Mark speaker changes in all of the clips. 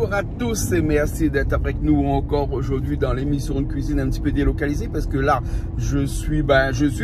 Speaker 1: Bonjour à tous et merci d'être avec nous encore aujourd'hui dans l'émission de cuisine un petit peu délocalisée parce que là, je suis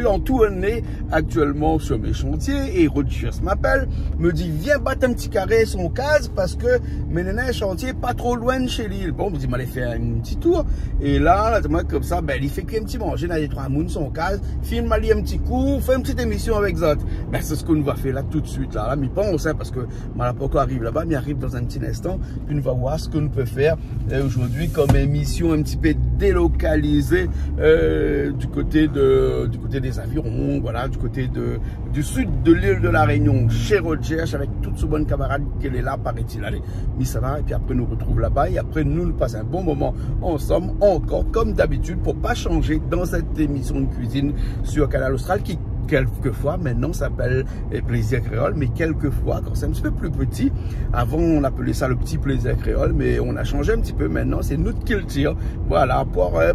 Speaker 1: en tournée actuellement sur mes chantiers et Roger m'appelle, me dit viens battre un petit carré son case parce que mes nénins chantier pas trop loin de chez l'île. Bon, me dit m'allez faire un petit tour et là, comme ça, il fait qu'un petit manger dans les 3 mounes son case, filme ali un petit coup, fait une petite émission avec Zot. C'est ce qu'on va faire là tout de suite là, m'y pense parce que Malapoko arrive là-bas, mais arrive dans un petit instant. Puis nous va voir ce qu'on peut faire aujourd'hui comme émission un petit peu délocalisée du côté des avirons, voilà, du sud de l'île de la Réunion, chez Roger, avec toutes ces bonnes camarades qu'elle est là, paraît-il. Allez, mais ça va, et puis après nous retrouve là-bas, et après nous passons un bon moment ensemble, encore comme d'habitude, pour pas changer dans cette émission de cuisine sur Canal Austral qui quelquefois, maintenant, ça s'appelle Plaisir Créole, mais quelquefois, quand c'est un petit peu plus petit, avant, on appelait ça le petit Plaisir Créole, mais on a changé un petit peu maintenant, c'est notre culture, voilà,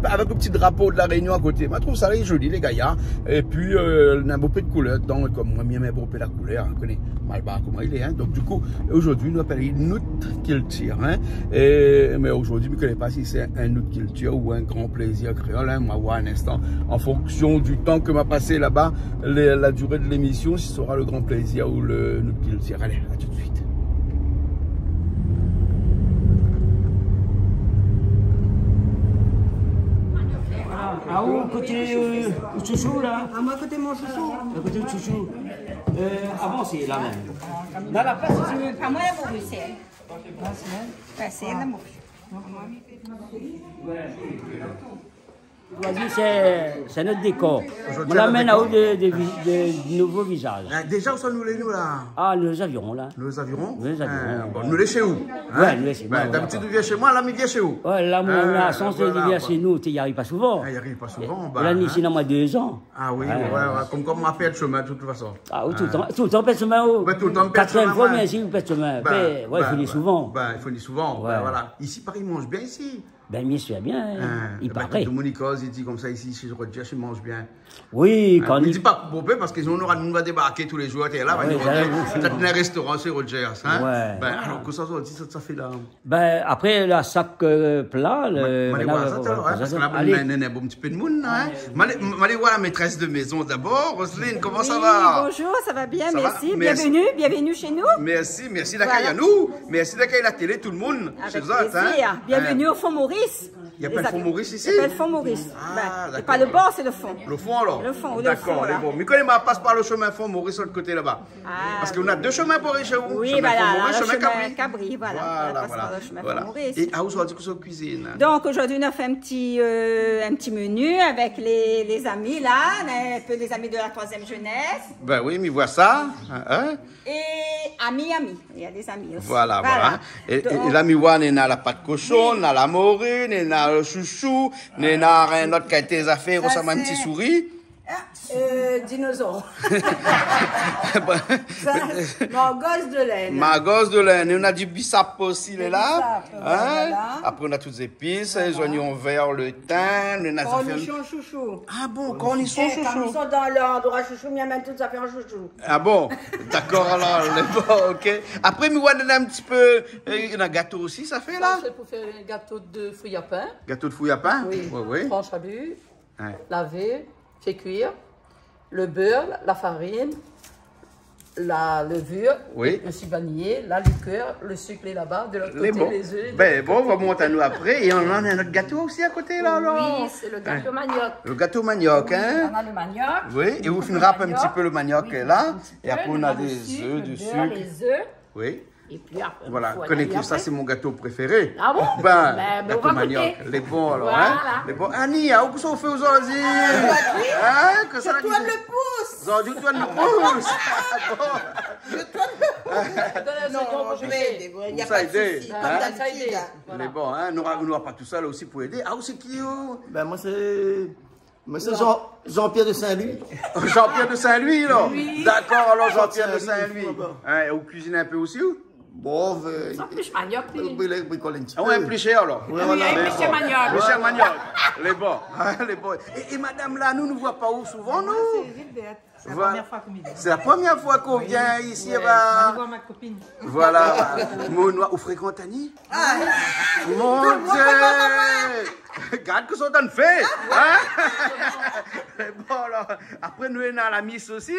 Speaker 1: avec le petit drapeau de la Réunion à côté. Je trouve ça joli, les gaillards, et puis, on a un beau peu de couleur dedans, comme moi, j'aime un beau peu la couleur, on connaît Malbar, comment il est, hein. Donc, du coup, aujourd'hui, nous appelons notre culture, hein. Mais aujourd'hui, je ne connais pas si c'est un notre culture ou un grand plaisir créole, hein. Moi, voir un instant, en fonction du temps que m'a passé là-bas, la durée de l'émission, si ce sera le grand plaisir ou le plaisir. Allez, à tout de suite.
Speaker 2: Ah, où, côté chouchou là?
Speaker 3: À moi, côté mon chouchou.
Speaker 2: À côté de chouchou. Avant, c'est la même. Dans la place, c'est.
Speaker 3: À moi, la Bruxelles. C'est la mouche.
Speaker 2: Vas-y, c'est notre décor. On l'amène à haut de nouveaux visages.
Speaker 1: Déjà, où sont-nous les nous là?
Speaker 2: Ah, nous les avions là.
Speaker 1: Nous les avions?
Speaker 2: Nous les avions.
Speaker 1: Bon, nous les chez où?
Speaker 2: Ouais, nous les chez nous.
Speaker 1: D'habitude, tu viens chez moi, là, il vient chez où?
Speaker 2: Ouais, là, on a sens de venir chez nous, tu n'y arrives pas souvent.
Speaker 1: Il n'y arrive pas souvent.
Speaker 2: Là, nous, ici, dans 2 ans.
Speaker 1: Ah oui, comme on m'a fait le chemin, de toute façon.
Speaker 2: Ah oui, tout le temps, pète chemin.
Speaker 1: Tout le temps, pète chemin.
Speaker 2: 4e fois, mais ici, pète chemin. Ouais, il finit souvent.
Speaker 1: Il finit souvent, voilà. Ici, Paris mange bien ici.
Speaker 2: Ben, bien sûr, bien. Il paraît.
Speaker 1: Monicos, il dit comme ça ici, chez Roger, il mange bien.
Speaker 2: Oui, quand
Speaker 1: il ne dit pas pour peu parce qu'on va débarquer tous les jours. Et là, c'est un restaurant chez Roger. Alors que ça fait là.
Speaker 2: Ben, après, la sac plat.
Speaker 1: Parce qu'on a un bon petit peu de monde. Allez voir la maîtresse de maison d'abord. Roselyne, comment ça va?
Speaker 3: Bonjour, ça va bien, merci. Bienvenue chez nous.
Speaker 1: Merci d'accueillir nous. Merci d'accueillir la télé, tout le monde.
Speaker 3: Avec plaisir. Bienvenue au Fond Maurice.
Speaker 1: Il y a pas le fond Maurice ici?
Speaker 3: Il y a pas le fond Maurice. C'est pas le bord, c'est le fond.
Speaker 1: Le fond alors?
Speaker 3: Le fond,
Speaker 1: d'accord, bon. Mais quand il passe par le chemin fond Maurice, de l'autre côté là-bas. Parce qu'on a 2 chemins pour aller chez vous.
Speaker 3: Oui, voilà, le chemin Cabri, voilà.
Speaker 1: Voilà. Et à où sont la cuisine?
Speaker 3: Donc aujourd'hui, on a fait un petit menu avec les amis là, un peu des amis de la 3e jeunesse.
Speaker 1: Ben oui, mais vois ça.
Speaker 3: Et amis. Il y a des amis aussi.
Speaker 1: Voilà. Et l'ami Wan, il a la pâte cochon, il a la morine, il a le chouchou, il a un autre qui a été affaires, ça m'a un petit souris.
Speaker 3: Dinosaure. Margosse de laine.
Speaker 1: Margosse de laine. On a du bissap aussi, il est là.
Speaker 3: Voilà.
Speaker 1: Après, on a toutes les épices, les oignons verts, le thym, le
Speaker 3: cornichon chouchou.
Speaker 1: Ah bon, cornichon chouchou.
Speaker 3: Quand ils sont dans l'endroit chouchou, ils amènent tout ça fait un chouchou.
Speaker 1: Ah bon, d'accord, alors, bon, ok. Après, on a un petit peu, il y a un gâteau aussi, ça fait là?
Speaker 4: C'est pour faire un gâteau de fouille à pain.
Speaker 1: Gâteau de fouille à pain?
Speaker 4: Oui. Tranche à but, laver, fait cuire. Le beurre, la farine, la levure, le sucre vanillé, la liqueur, le sucre est là-bas, de l'autre côté les œufs.
Speaker 1: Ben bon, on va monter à nous après. Et on a un autre gâteau aussi à côté là, alors?
Speaker 4: Oui, c'est le gâteau manioc.
Speaker 1: Le gâteau manioc, hein?
Speaker 4: On a le manioc.
Speaker 1: Oui, et vous finirez un petit peu le manioc là. Et après on a des œufs, du sucre.
Speaker 4: Les œufs.
Speaker 1: Oui.
Speaker 4: Et puis après,
Speaker 1: voilà, connaissez ça, c'est mon gâteau préféré.
Speaker 4: Ah bon?
Speaker 1: Gâteau manioc. Les bons alors,
Speaker 4: voilà.
Speaker 1: Les bons. Annie, où sont fait aujourd'hui?
Speaker 3: Je tourne le pouce.
Speaker 1: Aujourd'hui, tu tournes le pouce.
Speaker 3: Je tourne le pouce. Non, je vais aider. Il n'y a pas de souci. Comme d'habitude.
Speaker 1: Mais bon, nous n'aurons pas tout ça là aussi pour aider. Ah, où c'est qui?
Speaker 5: Ben moi c'est Jean-Pierre de Saint-Louis.
Speaker 1: Jean-Pierre de Saint-Louis, là?
Speaker 4: Oui.
Speaker 1: D'accord, alors Jean-Pierre de Saint-Louis. Vous cuisinez un peu aussi, ou?
Speaker 5: Bon,
Speaker 4: ça plus manioc,
Speaker 1: ah ouais, plus cher alors.
Speaker 4: Oui, plus cher manioc.
Speaker 1: Plus cher manioc. Les bons. Et madame là, nous ne voit pas où souvent, nous?
Speaker 6: C'est la première fois qu'on vient.
Speaker 1: C'est la première fois qu'on vient ici.
Speaker 6: Ouais,
Speaker 1: Bah...
Speaker 6: je voir ma copine.
Speaker 1: Voilà. Vous fréquentez Annie? Mon Dieu! Regarde que ça t'en fait! Hein? Bon, alors, après, nous sommes à la Miss aussi.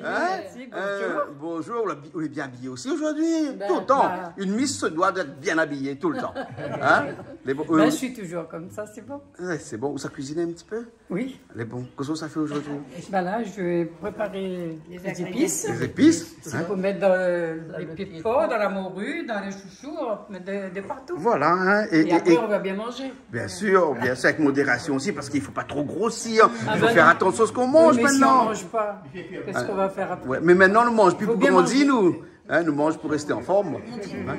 Speaker 1: Hein? Bonjour. On est bien habillé aussi aujourd'hui. Tout le temps. Une Miss se doit d'être bien habillée tout le temps. Hein?
Speaker 4: Je suis toujours comme ça, c'est bon.
Speaker 1: Ouais, c'est bon. Vous cuisine un petit peu?
Speaker 4: Oui.
Speaker 1: Elle est bon. Qu'est-ce que ça fait aujourd'hui?
Speaker 4: Là, je vais préparer les épices.
Speaker 1: Les épices?
Speaker 4: Il faut mettre dans les pipeaux, dans la morue, dans les chouchous, de partout.
Speaker 1: Voilà. Hein?
Speaker 4: Et après, on va bien manger.
Speaker 1: Bien sûr, avec modération aussi, parce qu'il ne faut pas trop grossir. Il faut faire attention à ce qu'on mange
Speaker 4: mais
Speaker 1: maintenant.
Speaker 4: Si on ne mange pas, qu'est-ce qu'on va faire après?
Speaker 1: Ouais, mais maintenant, on ne mange plus pour grandir, nous. Hein, nous mangeons pour rester en forme. Hein?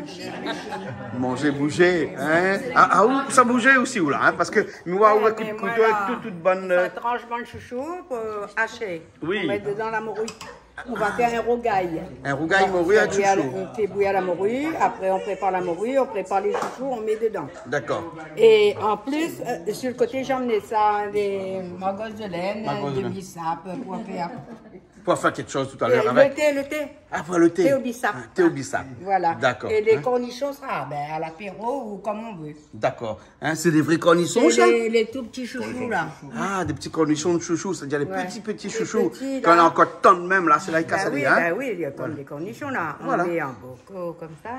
Speaker 1: Manger, bouger. Hein? Où ça bougeait aussi, ou là? Hein? Parce que nous, on a toute bonne.
Speaker 7: Ça tranchement de chouchou pour hacher.
Speaker 1: Oui.
Speaker 7: On met dedans la morue. On va faire un rougail.
Speaker 1: Un rougail morue à chouchou.
Speaker 7: On fait bouillir la morue, après on prépare la morue, on prépare les chouchous, on met dedans.
Speaker 1: D'accord.
Speaker 7: Et en plus, sur le côté, j'ai emmené ça, des magosses de laine, des bissap pour faire.
Speaker 1: Pour faire quelque chose tout à l'heure
Speaker 7: avec. Le thé.
Speaker 1: Après le thé.
Speaker 7: Thé au bissap.
Speaker 1: Thé au bissap.
Speaker 7: Voilà.
Speaker 1: D'accord.
Speaker 7: Et les cornichons, ça, à l'apéro ou comme on veut.
Speaker 1: D'accord. Hein, c'est des vrais cornichons, ça?
Speaker 7: Les tout petits chouchous, là.
Speaker 1: Ah, des petits cornichons de chouchous, c'est-à-dire les petits chouchous. Quand on a encore tant de même, là, c'est là, il casse
Speaker 7: oui,
Speaker 1: hein?
Speaker 7: Oui, il y a comme des cornichons, là. On met en bocaux, comme ça.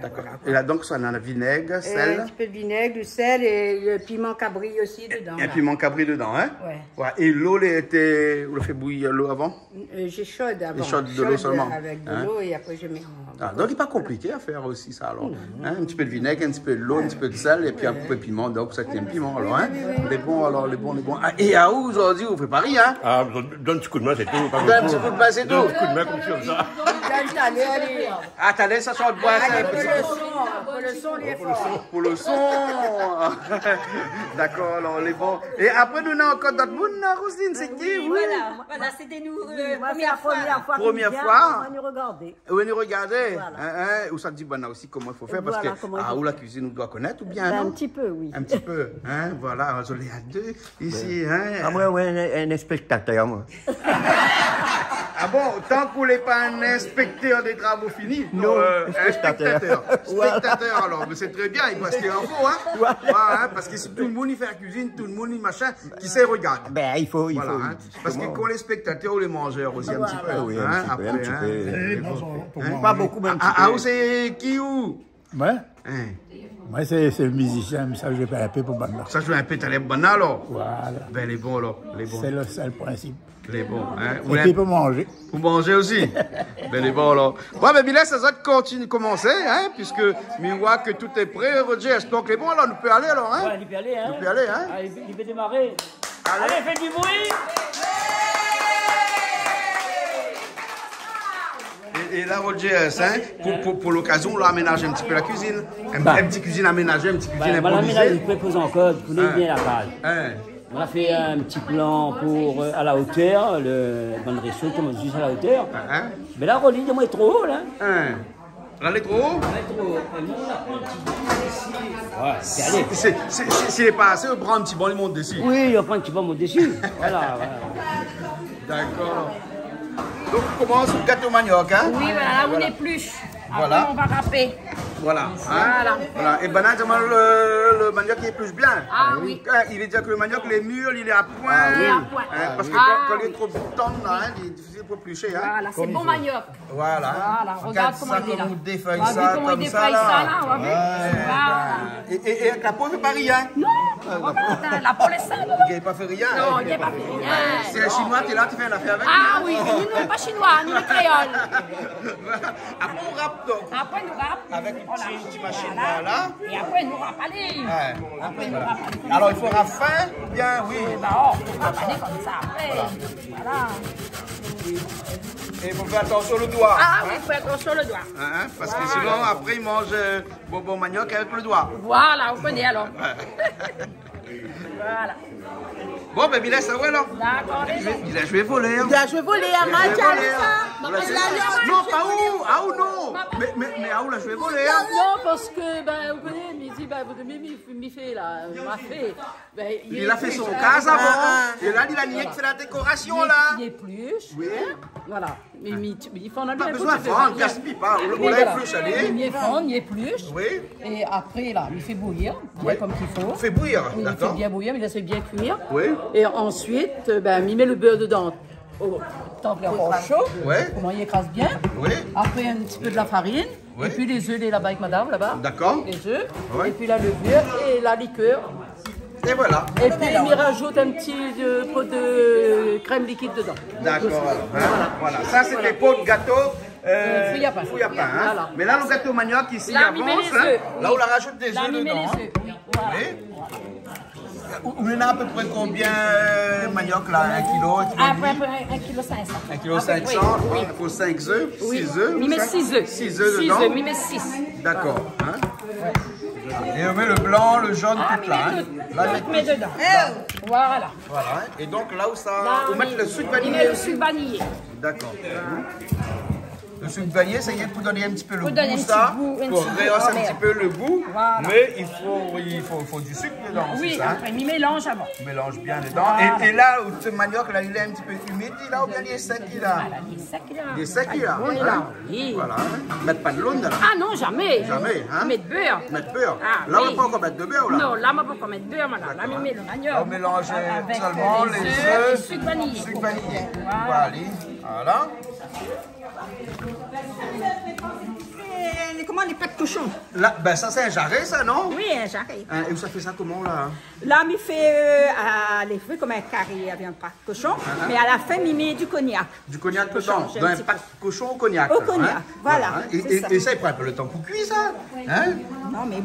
Speaker 1: D'accord. Et là, donc, ça a le vinaigre, sel.
Speaker 7: Un petit peu de vinaigre, du sel et le piment cabri aussi dedans.
Speaker 1: Et un piment cabri dedans, hein?
Speaker 7: Ouais.
Speaker 1: Et l'eau, vous le fait bouillir l'eau avant?
Speaker 7: J'ai chaude avant.
Speaker 1: Chaude de l'eau seulement.
Speaker 7: Avec de l'eau et après je mets en...
Speaker 1: Donc, il n'est pas compliqué à faire aussi, ça, alors. Hein? Un petit peu de vinaigre, un petit peu de l'eau, un petit peu de sel, et puis un peu de piment. Donc, ça, c'est un piment, alors, hein? Les bons, alors, les bons. Ah, et à où, aujourd'hui, vous faites pas rien, hein?
Speaker 8: Ah, donne un petit coup de main, c'est tout.
Speaker 1: Donne un petit coup de main, c'est tout.
Speaker 8: Donne un petit coup de main, comme ça.
Speaker 1: Ah, t'as l'air, ça sort de bois, ça.
Speaker 7: Pour le son, il est fort.
Speaker 1: Pour le son. D'accord, alors, les bons. Et après, nous, on a encore d'autres monde, Roselyne, c'est qui, vous?
Speaker 3: Voilà, c'était nous,
Speaker 9: première fois.
Speaker 1: Première fois.
Speaker 9: On va nous regarder.
Speaker 1: On va nous regarder. Ou ça te dit, bon, aussi, comment il faut faire, parce que, où la cuisine, on doit connaître, ou bien, non?
Speaker 9: Un petit peu, oui.
Speaker 1: Un petit peu, hein, voilà, je l'ai à deux, ici, hein.
Speaker 8: Ah, moi, un spectateur, moi.
Speaker 1: Ah bon, tant qu'on n'est pas un inspecteur des travaux finis,
Speaker 8: non,
Speaker 1: un spectateur. Spectateur, alors, mais c'est très bien, parce qu'il en faut, hein. Voilà, parce que si tout le monde y fait la cuisine, tout le monde y machin, qui sait regarde.
Speaker 8: Ben, il faut.
Speaker 1: Hein, parce que quand les spectateurs ou les mangeurs aussi, un petit peu.
Speaker 8: Oui,
Speaker 1: hein,
Speaker 8: un petit peu.
Speaker 1: Pas beaucoup, même. Ah, c'est qui ou?
Speaker 10: Moi? Moi, c'est le musicien, ça je vais un peu pour Banda.
Speaker 1: Ça joue un peu, t'as les bons alors?
Speaker 10: Voilà.
Speaker 1: Ben, les bons alors, les bons.
Speaker 10: C'est le seul principe.
Speaker 1: Les bons, hein.
Speaker 10: Et puis pour manger.
Speaker 1: Pour manger aussi. Ben, les bons alors. Bon, ben, Bilal, ça va commencer, hein, puisque, mais voit que tout est prêt, Roger. Donc, les bons, alors, nous peut aller alors, hein?
Speaker 2: Ouais, il peut aller, hein?
Speaker 1: Il peut aller, hein?
Speaker 2: Allez, il peut démarrer. Allez, faites du bruit!
Speaker 1: Et là, Roger, hein, pour l'occasion, on a aménagé un petit peu la cuisine. Un petit cuisine aménagée, un petit cuisine improvisée.
Speaker 2: On a aménagé, il faut poser en code, vous connaissez bien la page. On a fait un petit plan pour à la hauteur, le bon réchaud, comme juste à la hauteur. Mais là, Rolly, il est trop haut, là.
Speaker 1: Là, elle est trop haut?
Speaker 2: Elle est trop haut. Ouais, c'est allé.
Speaker 1: S'il n'est pas assez, on prend un petit banc, il monte dessus.
Speaker 2: Oui, on prend un petit banc, il monte dessus. Voilà.
Speaker 1: D'accord. Donc, on commence le gâteau manioc, hein?
Speaker 7: Oui, voilà, on épluche.
Speaker 1: Voilà.
Speaker 7: Après, on va râper.
Speaker 1: Voilà. Hein? Voilà. Et banane, le manioc il épluche bien.
Speaker 7: Ah oui.
Speaker 1: Il veut dire que le manioc, les mûrs, il est à point.
Speaker 7: Il est à point.
Speaker 1: Parce que quand il est trop tendre, hein, il est difficile pour éplucher. Hein?
Speaker 7: Voilà, c'est bon manioc.
Speaker 1: Voilà.
Speaker 7: Voilà, regarde comment il est là.
Speaker 1: On défeuille ça comme ça, là.
Speaker 7: On va
Speaker 1: voir. Et avec la peau, il ne fait pas rien.
Speaker 7: Non, la peau est sale.
Speaker 1: Il n'a pas fait rien.
Speaker 7: Non, il n'a pas fait rien.
Speaker 1: C'est un chinois, tu es là, tu fais une affaire avec lui.
Speaker 7: Ah oui, nous, on n'est pas chinois, nous, les créoles.
Speaker 1: Après, on râpe donc.
Speaker 7: Après, nous râpe.
Speaker 1: Avec une petite machine, voilà.
Speaker 7: Et après, nous râpe, allez. Après, nous râpe.
Speaker 1: Alors, il faudra fin ou bien, oui.
Speaker 7: Bah, on râpe, allez, comme ça, après. Voilà.
Speaker 1: Et il faut faire attention au doigt.
Speaker 7: Ah oui, il faut faire attention au doigt.
Speaker 1: Parce que sinon, après, il mange bonbon manioc avec le doigt.
Speaker 7: Voilà, on connaît alors. Voilà.
Speaker 1: Bon, ben, Bilal, ça va alors?
Speaker 7: D'accord,
Speaker 1: je vais voler. Hein.
Speaker 7: Je vais voler à ma
Speaker 1: Non, pas où? Ah ou non? Mais ah où là, je vais voler, hein?
Speaker 4: Non, parce que, ben, vous connaissez, il dit, ben, vous m'y fait, là, m'a fait. Ben,
Speaker 1: il a fait son cas avant. Et là, il a nié de faire la décoration, là.
Speaker 4: Il épluche.
Speaker 1: Oui.
Speaker 4: Voilà. Il faut en
Speaker 1: pas besoin de fondre, il gaspille pas. On l'a épluché, allez.
Speaker 4: Il fond, il épluche.
Speaker 1: Oui.
Speaker 4: Et après, là, il fait bouillir, bien comme qu'il faut.
Speaker 1: Il fait bouillir,
Speaker 4: d'accord. Il fait bien bouillir, il laisse bien cuire.
Speaker 1: Oui.
Speaker 4: Et ensuite, ben, il met le beurre dedans. Au température chaud.
Speaker 1: Ouais.
Speaker 4: Comment il écrase bien.
Speaker 1: Oui.
Speaker 4: Après, un petit peu de la farine. Oui. Et puis les œufs, là-bas avec madame, là-bas.
Speaker 1: D'accord.
Speaker 4: Les œufs.
Speaker 1: Ouais.
Speaker 4: Et puis la levure et la liqueur.
Speaker 1: Et voilà.
Speaker 4: Et puis il rajoute un petit pot de crème liquide dedans.
Speaker 1: D'accord. Voilà. Ça, c'est des pots de gâteau.
Speaker 4: Fouillapin.
Speaker 1: Fouillapin, hein. Voilà. Mais là, le gâteau manioc ici,
Speaker 4: là,
Speaker 1: avance. Hein. Là, on la rajoute des œufs dedans.
Speaker 4: Les œufs. Voilà.
Speaker 1: On en a à peu près combien manioc là? 1 kilo?
Speaker 3: À peu près 1,5 kg.
Speaker 1: 1,5 kg. Il faut 5 œufs, 6 œufs.
Speaker 4: Il met 6 œufs.
Speaker 1: 6 œufs dedans.
Speaker 4: 6 œufs, il met 6.
Speaker 1: D'accord. Hein? Et on met le blanc, le jaune, tout là. Hein? Là,
Speaker 4: on met dedans. Voilà.
Speaker 1: Voilà. Et donc là où ça. On met le sucre vanillé.
Speaker 4: Il met le sucre vanillé.
Speaker 1: D'accord. Le sucre vanillé, ça y est, pour donner un petit peu le goût, ça, pour rehausser un petit peu le goût. Voilà. Mais il faut du sucre dedans.
Speaker 4: Oui,
Speaker 1: ça,
Speaker 4: après, il mélange avant.
Speaker 1: Il mélange bien dedans. Voilà. Et là, ce manioc, là, il est un petit peu humide, là, ou bien il est sec, là?
Speaker 4: Il est sec, là.
Speaker 1: Il est sec, là.
Speaker 4: Hein? Oui.
Speaker 1: Voilà. Mettre pas de l'eau, là.
Speaker 4: Ah non, jamais.
Speaker 1: Jamais, hein?
Speaker 4: Mettre beurre.
Speaker 1: Mettre beurre.
Speaker 4: Ah,
Speaker 1: là,
Speaker 4: oui.
Speaker 1: on ne peut pas encore mettre de beurre, là?
Speaker 4: Non, là, on ne peut pas mettre beurre, là. Là, on met le manioc.
Speaker 1: Là, on mélange seulement les œufs.
Speaker 4: Et le sucre vanillé.
Speaker 1: Sucre vanillé. Voilà.
Speaker 3: Comment les pâtes de cochon?
Speaker 1: Là, ben ça c'est un jarret, ça, non?
Speaker 3: Oui, un jarret.
Speaker 1: Et ça fait ça comment, là?
Speaker 3: Là, il fait les fruits comme un carré avec un pâte de cochon, mais à la fin, il met du cognac.
Speaker 1: Du cognac dedans? Dans un pâte de cochon au cognac?
Speaker 3: Au cognac, voilà.
Speaker 1: Et ça, il prend un peu le temps pour cuire, ça? Hein?
Speaker 3: Non, mais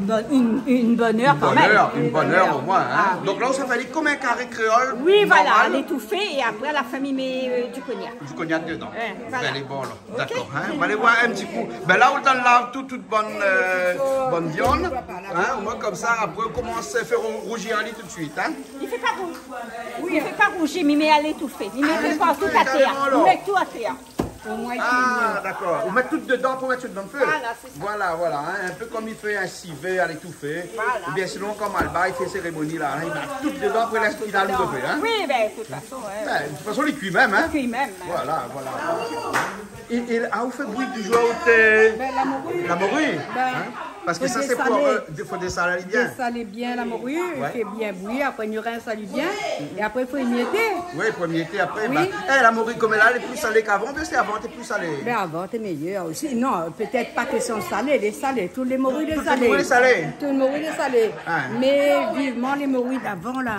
Speaker 3: une bonne heure quand même.
Speaker 1: Une bonne heure au moins. Hein? Ah, oui. Donc là, ça fallait comme un carré créole.
Speaker 3: Oui, voilà, l'étouffer et après, à la fin, il met du cognac.
Speaker 1: Du cognac dedans.
Speaker 3: Voilà.
Speaker 1: Elle est bonne, là. Okay. D'accord. Hein? On va aller voir un petit coup. Ben là, on lave toute bonne viande. Hein? Au moins, comme ça, après, on commence à faire rougir Ali tout de suite. Hein?
Speaker 3: Il ne fait pas rouge. Oui, il ne fait pas rougir, mais il met à l'étouffer. Il met pas tout à terre. Il met tout à terre.
Speaker 1: Ah, d'accord. On met tout dedans pour mettre tout dans le feu.
Speaker 3: Voilà, c'est ça.
Speaker 1: Voilà. Hein? Un peu comme il fait un civet à l'étouffer. Voilà. Ou bien sinon, comme Alba, il fait cérémonie là. Hein? Il met tout dedans pour l'instant qu'il a le feu. Hein?
Speaker 3: Oui, ben, de toute façon.
Speaker 1: De toute façon, il cuit même. Hein?
Speaker 3: Il cuit même.
Speaker 1: Voilà. Et vous fait bruit du jour la morue. Parce que ça, c'est pour... Il faut dessaler bien.
Speaker 7: Dessaler bien la morue, il fait bien bouillir, après il rince ça bien, et après il faut émietter.
Speaker 1: Oui, il faut émietter après. Oui. La morue, comme elle est plus salée qu'avant, mais c'est avant, t'es plus salée.
Speaker 7: Ben avant, t'es meilleur aussi. Non, peut-être pas question salée, les salées, tous les morues les salées.
Speaker 1: Toutes les morues les salées.
Speaker 7: Toutes les morues les salées. Mais vivement les morues d'avant là,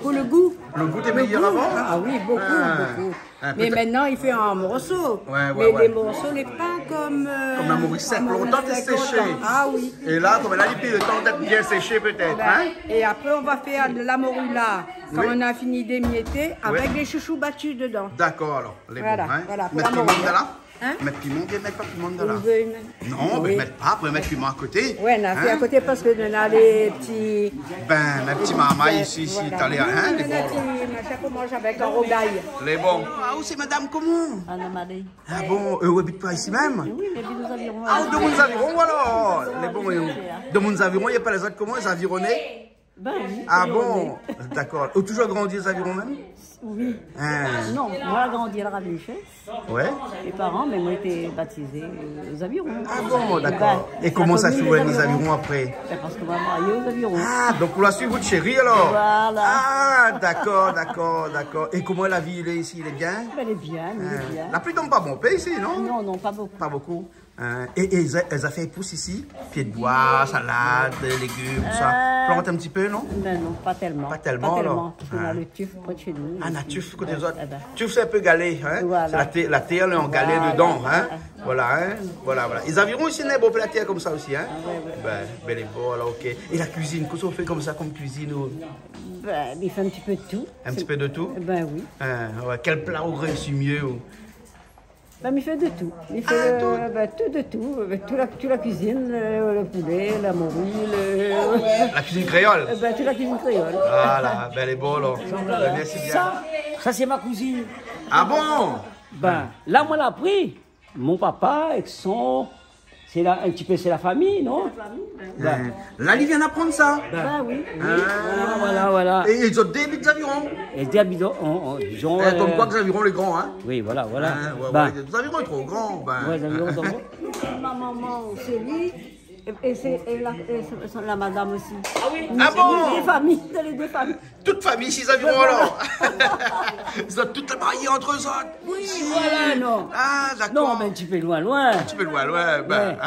Speaker 7: pour le goût.
Speaker 1: Le goût est meilleur avant?
Speaker 7: Ah oui, beaucoup. Mais maintenant, il fait en morceaux. Mais les morceaux n'est pas comme
Speaker 1: la morue sec, longtemps t'es séché.
Speaker 7: Ah oui.
Speaker 1: Et là, comme elle a dit, le temps d'être bien séché peut-être.
Speaker 7: Et après, on va faire de la morue là, quand on a fini d'émietter, avec des chouchous battus dedans.
Speaker 1: D'accord, alors. Les bons, hein.
Speaker 7: Voilà.
Speaker 1: Mettre piment de là? Mettre piment, bien mettre pas piment de là. Non, mais mettre pas, après mettre piment à côté.
Speaker 7: Oui, on a fait à côté parce que on a les petits...
Speaker 1: Les petits mamas ici, italiens, hein, les bons.
Speaker 7: On mange avec un rogaille.
Speaker 1: Les bons. Ah, où c'est madame comment?
Speaker 4: Anna-Marie.
Speaker 1: Ah bon, vous habitez pas ici même?
Speaker 4: Oui, mais nous avions...
Speaker 1: Ah, de mon aviron, alors. Les bons, de mon aviron, il n'y a pas les autres comment, les avironnés?
Speaker 4: Ben oui.
Speaker 1: Ah bon? D'accord. Ou toujours grandi les avirons même?
Speaker 4: Oui. Non, moi j'ai grandi à la Ravine-Chef.
Speaker 1: Ouais.
Speaker 4: Mes parents, mais moi j'étais baptisée aux avirons.
Speaker 1: Ah bon, d'accord. Et comment ça se fait les avirons après?
Speaker 4: Parce que ma mariée aux avirons.
Speaker 1: Ah, donc vous la suivez votre chérie alors?
Speaker 4: Voilà.
Speaker 1: Ah, d'accord. Et comment la vie il est ici, il est bien?
Speaker 4: Elle est bien,
Speaker 1: La pluie tombe pas bon pays ici, non?
Speaker 4: Non, pas beaucoup.
Speaker 1: Pas beaucoup. Et elles ont fait pousse ici? Pieds de bois, salade, légumes, tout ça. Plante un petit peu, non?
Speaker 4: Non, pas tellement.
Speaker 1: Pas tellement, alors?
Speaker 4: Parce qu'on a le tuf près de chez nous.
Speaker 1: Ah, la tuf côté des autres. Tuf, c'est un peu galé, hein?
Speaker 4: Voilà.
Speaker 1: C'est la terre, là, on galait dedans, hein? Voilà. Les avirons ici, on peut la terre comme ça aussi, hein? Ben, les beaux, alors, ok. Et la cuisine, qu'est-ce qu'on fait comme ça, comme cuisine?
Speaker 4: Il fait un petit peu de tout.
Speaker 1: Un petit peu de tout?
Speaker 4: Ben oui.
Speaker 1: Quel plat aurait réussi mieux?
Speaker 4: Il fait de tout. Il fait tout de tout. Toute la cuisine, le poulet, la morue,
Speaker 1: La cuisine créole?
Speaker 4: Toute la cuisine créole.
Speaker 1: Voilà, elle est bonne, alors. Merci bien.
Speaker 4: Ça c'est ma cousine.
Speaker 1: Ah bon?
Speaker 2: Ben, là, moi, l'a pris. Mon papa, avec son... C'est un petit peu, c'est la famille, non? La famille,
Speaker 1: ben. Là, il vient d'apprendre ça.
Speaker 2: Ben oui. Voilà.
Speaker 1: Et ils ont des petits avirons.
Speaker 2: Et des avirons, disons...
Speaker 1: Comme quoi que les avirons, les grands, hein?
Speaker 2: Oui, voilà.
Speaker 1: Les avirons trop grands,
Speaker 2: Ouais, les avirons trop grands.
Speaker 6: Ma maman, c'est lui. Et la madame aussi.
Speaker 1: Ah oui? Ah bon?
Speaker 6: Les deux familles.
Speaker 1: Toute famille, 6 avirons alors. Ils sont toutes mariées entre eux autres.
Speaker 2: Oui, voilà, non.
Speaker 1: Ah, d'accord.
Speaker 2: Non, mais un petit peu loin.
Speaker 1: Un petit peu loin, ben.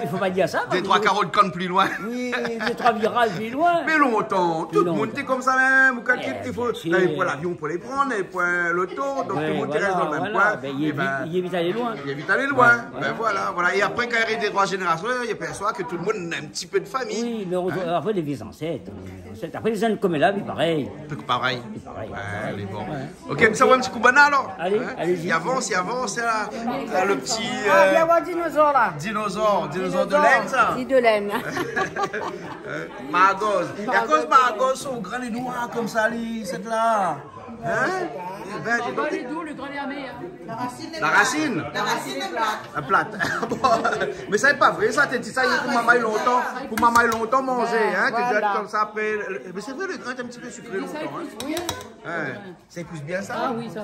Speaker 2: Il faut pas dire ça.
Speaker 1: Des 3 carreaux de conne plus loin.
Speaker 2: Oui, des 3 virages plus loin.
Speaker 1: Mais longtemps. Tout le monde était comme ça même. Ou quelqu'un il faut. Là, il faut l'avion pour les prendre, et pour l'auto. Donc tout le monde reste dans le même coin.
Speaker 2: Il évite d'aller loin.
Speaker 1: Il évite d'aller loin. Ben voilà. Et après, quand il arrive des 3 générations, il perçoit que tout le monde a un petit peu de famille.
Speaker 2: Oui, mais après les vieux ancêtres. Après les jeunes comme là, puis pareil.
Speaker 1: Pareil. Ouais, bon. Ok, mais ça va un petit coup banal alors.
Speaker 2: Allez-y.
Speaker 1: Il avance, là. Le petit.
Speaker 7: Il y a un dinosaure là.
Speaker 1: Dinosaure de laine, ça.
Speaker 7: Dis de laine.
Speaker 1: Margos. Et à cause Margos, sont grands et noirs comme ça, cette là. Hein?
Speaker 4: Le grand hermé.
Speaker 1: La racine? La racine est plate. Mais ça n'est pas vrai, ça, t'as dit ça pour maman longtemps manger, hein, que tu as comme ça après. Mais c'est vrai, le grain est un petit peu sucré longtemps, hein.
Speaker 4: Oui.
Speaker 1: Ça épouse bien ça?
Speaker 4: Ah oui, ça.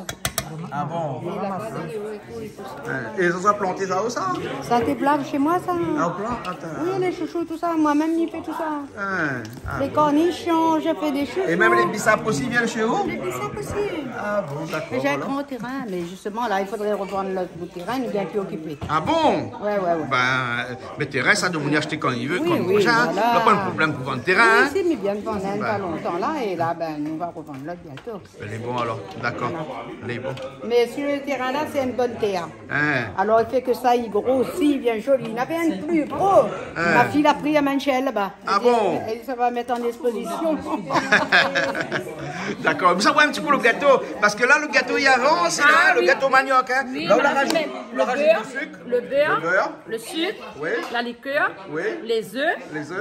Speaker 1: Ah bon? Et ils ont planté ça où ça?
Speaker 7: Ça t'es blague chez moi, ça?
Speaker 1: Ah, plante?
Speaker 7: Oui, les chouchous, tout ça. Moi-même, j'y fais tout ça. Les cornichons, je fais des chouchous.
Speaker 1: Et même les bissapes aussi viennent chez vous?
Speaker 7: Les bissapes aussi.
Speaker 1: Ah bon, d'accord.
Speaker 7: J'ai un grand terrain, mais justement, là, il faudrait revendre notre terrain, nous bien plus occupé.
Speaker 1: Ah bon?
Speaker 7: Ouais.
Speaker 1: Ben, le terrain, ça doit venir acheter quand il veut,
Speaker 7: Oui,
Speaker 1: quand il veut.
Speaker 7: voilà.
Speaker 1: Il n'y a pas de problème pour vendre le terrain.
Speaker 7: Oui, mais bien de vendre un pas longtemps là, et là, ben, nous va revendre l'autre bientôt.
Speaker 1: Elle est bon alors, d'accord. Elle est bon.
Speaker 7: Mais sur le terrain là, c'est une bonne terre.
Speaker 1: Alors,
Speaker 7: il fait que ça, il grossit, il devient joli. Il y en avait un plus gros. Ma fille l'a pris à Manchel là-bas.
Speaker 1: Ah bon?
Speaker 7: Et ça va mettre en exposition.
Speaker 1: D'accord. Mais ça va un petit peu le gâteau. Parce que là, le gâteau, il avance, le gâteau manioc. Hein.
Speaker 4: Oui,
Speaker 1: là, on rajoute
Speaker 4: le beurre,
Speaker 1: du sucre.
Speaker 4: le beurre, le sucre,
Speaker 1: oui.
Speaker 4: la liqueur,
Speaker 1: oui.
Speaker 4: les œufs.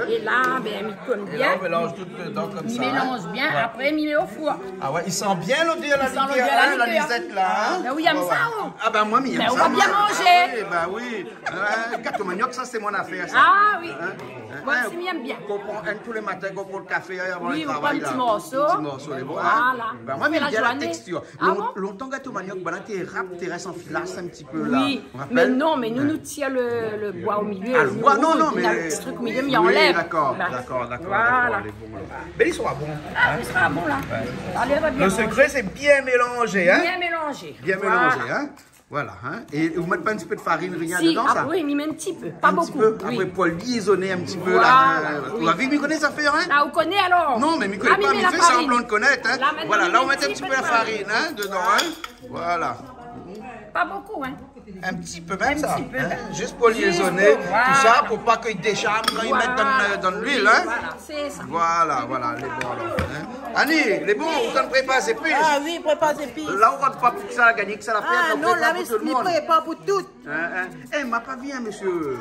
Speaker 4: Et là, ben, il tourne bien.
Speaker 1: Et là, on mélange tout dedans comme ça.
Speaker 4: Il mélange bien, après, il met au four.
Speaker 1: Ah ouais, il sent bien l'odeur, la lisette là.
Speaker 4: Ben oui, il aime ça, oh.
Speaker 1: Ah ben moi, il aime ça.
Speaker 4: On va bien manger.
Speaker 1: Ben oui. Gâteau manioc, ça, c'est mon affaire. Ça.
Speaker 4: Ah oui. Moi aussi, j'aime bien.
Speaker 1: On prend tous les matins, on prend le café avant
Speaker 4: oui,
Speaker 1: le travail.
Speaker 4: Oui, on prend un petit morceau.
Speaker 1: Un petit morceau, les bons.
Speaker 4: Voilà.
Speaker 1: Ben, moi, j'aime bien la texture. Longtemps, gâteau manioc, ben là, tu restes en filasse un petit peu là.
Speaker 4: Oui, mais non, mais nous tire le bois au milieu.
Speaker 1: Ah, le bois, non, mais.
Speaker 4: Il y a un petit truc au milieu, mais il enlève.
Speaker 1: D'accord.
Speaker 4: Voilà.
Speaker 1: Mais ils sont bons.
Speaker 4: Ah, il sera bon là.
Speaker 1: Le secret, c'est bien mélangé, hein?
Speaker 4: Bien mélangé.
Speaker 1: Bien mélangé, hein? Voilà, hein? Et vous mettez pas un petit peu de farine, rien dedans, ça?
Speaker 4: Oui, mais un petit peu, pas beaucoup.
Speaker 1: Petit peu, après, pour liaisonner un petit peu,
Speaker 4: voilà,
Speaker 1: là.
Speaker 4: Oui.
Speaker 1: Vous avez, m'y connaissez ça faire, hein?
Speaker 4: Ah, vous connaissez alors?
Speaker 1: Non, mais m'y connaissez pas, m'y fait semblant de connaître, hein? Voilà, là, on met un petit peu de farine, hein, dedans, hein? Voilà.
Speaker 4: Pas beaucoup, hein?
Speaker 1: Un petit peu même ça, hein? Juste pour liaisonner, tout ça, pour pas qu'ils décharment quand ils mettent dans l'huile, hein?
Speaker 4: Voilà, c'est ça.
Speaker 1: Voilà, les bons alors. Hein? Annie, les bons, vous en préparez ses piges?
Speaker 7: Ah oui, prépare ses piges.
Speaker 1: Là, on ne rentre pas pour que ça a gagné, que ça l'a fait.
Speaker 7: Ah non, là, il prépare pour tout.
Speaker 1: Eh, m'a pas bien, monsieur.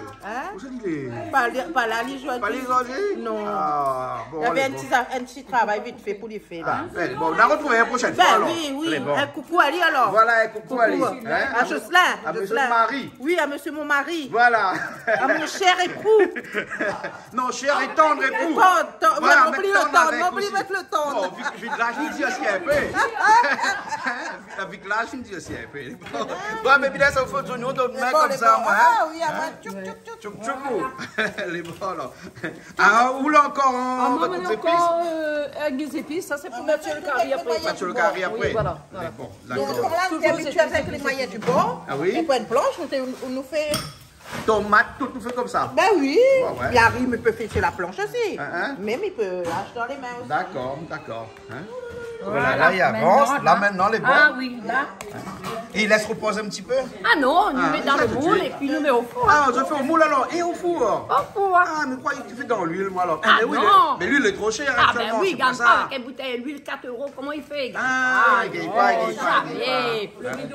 Speaker 1: Où ça dit les...
Speaker 7: Pas là, les joies.
Speaker 1: Pas les ogies?
Speaker 7: Non.
Speaker 1: Ah, bon,
Speaker 7: il y avait un petit travail vite fait pour les faire, là.
Speaker 1: Bon, on a retrouvé la prochaine fois, alors.
Speaker 7: Oui. Un coucou Ali, alors.
Speaker 1: Voilà, un coucou Ali.
Speaker 7: À Jocelyn.
Speaker 1: À monsieur mon mari.
Speaker 7: Oui, à monsieur mon mari.
Speaker 1: Voilà.
Speaker 7: À mon cher époux.
Speaker 1: Non, cher et tendre époux.
Speaker 7: Voilà, n'oublie mettre le tendre.
Speaker 1: Bon, vite là, je dis aussi un peu. Avec l'âge, je dis aussi un peu. Bon, mais bien, ça faut toujours d'autres mains comme ça, moi.
Speaker 7: Ah oui, à moi, tchouk.
Speaker 1: Les bons, alors. Alors, où là encore
Speaker 4: on va mettre encore avec des épices, ça c'est pour mettre sur le curry après.
Speaker 1: Mettre sur le curry après.
Speaker 4: Voilà.
Speaker 1: Bon, d'accord.
Speaker 7: Donc là, on est habitué avec les moyens du bord.
Speaker 1: Ah oui?
Speaker 7: On prend une planche, on nous fait...
Speaker 1: Tomate, tout fait comme ça.
Speaker 7: Ben oui. Ouais. Il arrive, il peut faire sur la planche aussi. Même il peut lâcher dans les mains aussi.
Speaker 1: D'accord. Voilà, là il avance. Là maintenant les bons.
Speaker 4: Ah oui, là.
Speaker 1: Et il laisse reposer un petit peu?
Speaker 4: Ah non, on nous met dans le moule et puis nous met au four.
Speaker 1: Ah, je fais au moule alors et au four?
Speaker 4: Au four.
Speaker 1: Ah, mais quoi, tu fais dans l'huile, moi alors?
Speaker 4: Ah non.
Speaker 1: Mais l'huile est trop chère
Speaker 4: Ah
Speaker 1: actuellement.
Speaker 4: ben oui, gagne pas avec une bouteille d'huile 4 €, comment il fait?
Speaker 1: Il gagne pas.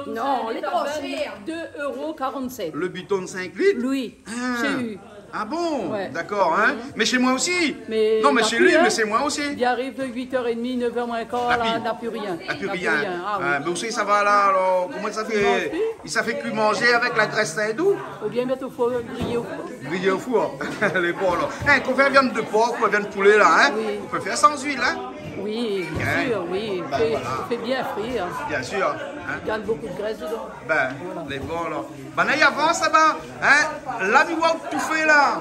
Speaker 4: Non, on est trop cher. 2,47 €.
Speaker 1: Le bidon de 5 litres?
Speaker 4: Oui, j'ai eu.
Speaker 1: Ah bon?
Speaker 4: Ouais.
Speaker 1: D'accord, hein? Mais chez moi aussi.
Speaker 4: Mais
Speaker 1: non, mais chez lui,
Speaker 4: hein?
Speaker 1: mais c'est moi aussi.
Speaker 4: Il arrive de 8h30, 9h moins quart, là, n'a plus rien.
Speaker 1: N'a plus rien.
Speaker 4: Ah, oui.
Speaker 1: Mais aussi, ça va là, alors, comment ça fait? Ça fait que manger avec la graisse et tout?
Speaker 4: Ou bien mettre au four, griller au four.
Speaker 1: Griller au four, les bons, alors. Hein, qu'on fait viande de porc ou viande de poulet, là, hein?
Speaker 4: Oui.
Speaker 1: On peut faire sans huile, hein?
Speaker 4: Oui, bien sûr, oui.
Speaker 1: Ben,
Speaker 4: Fait,
Speaker 1: voilà.
Speaker 4: fait bien frire.
Speaker 1: Bien sûr. Hein?
Speaker 4: Il gagne beaucoup de graisse dedans.
Speaker 1: Ben, les bons, alors. Ben, là, il avance, là-bas, hein? Là, tu vois tout fait, là.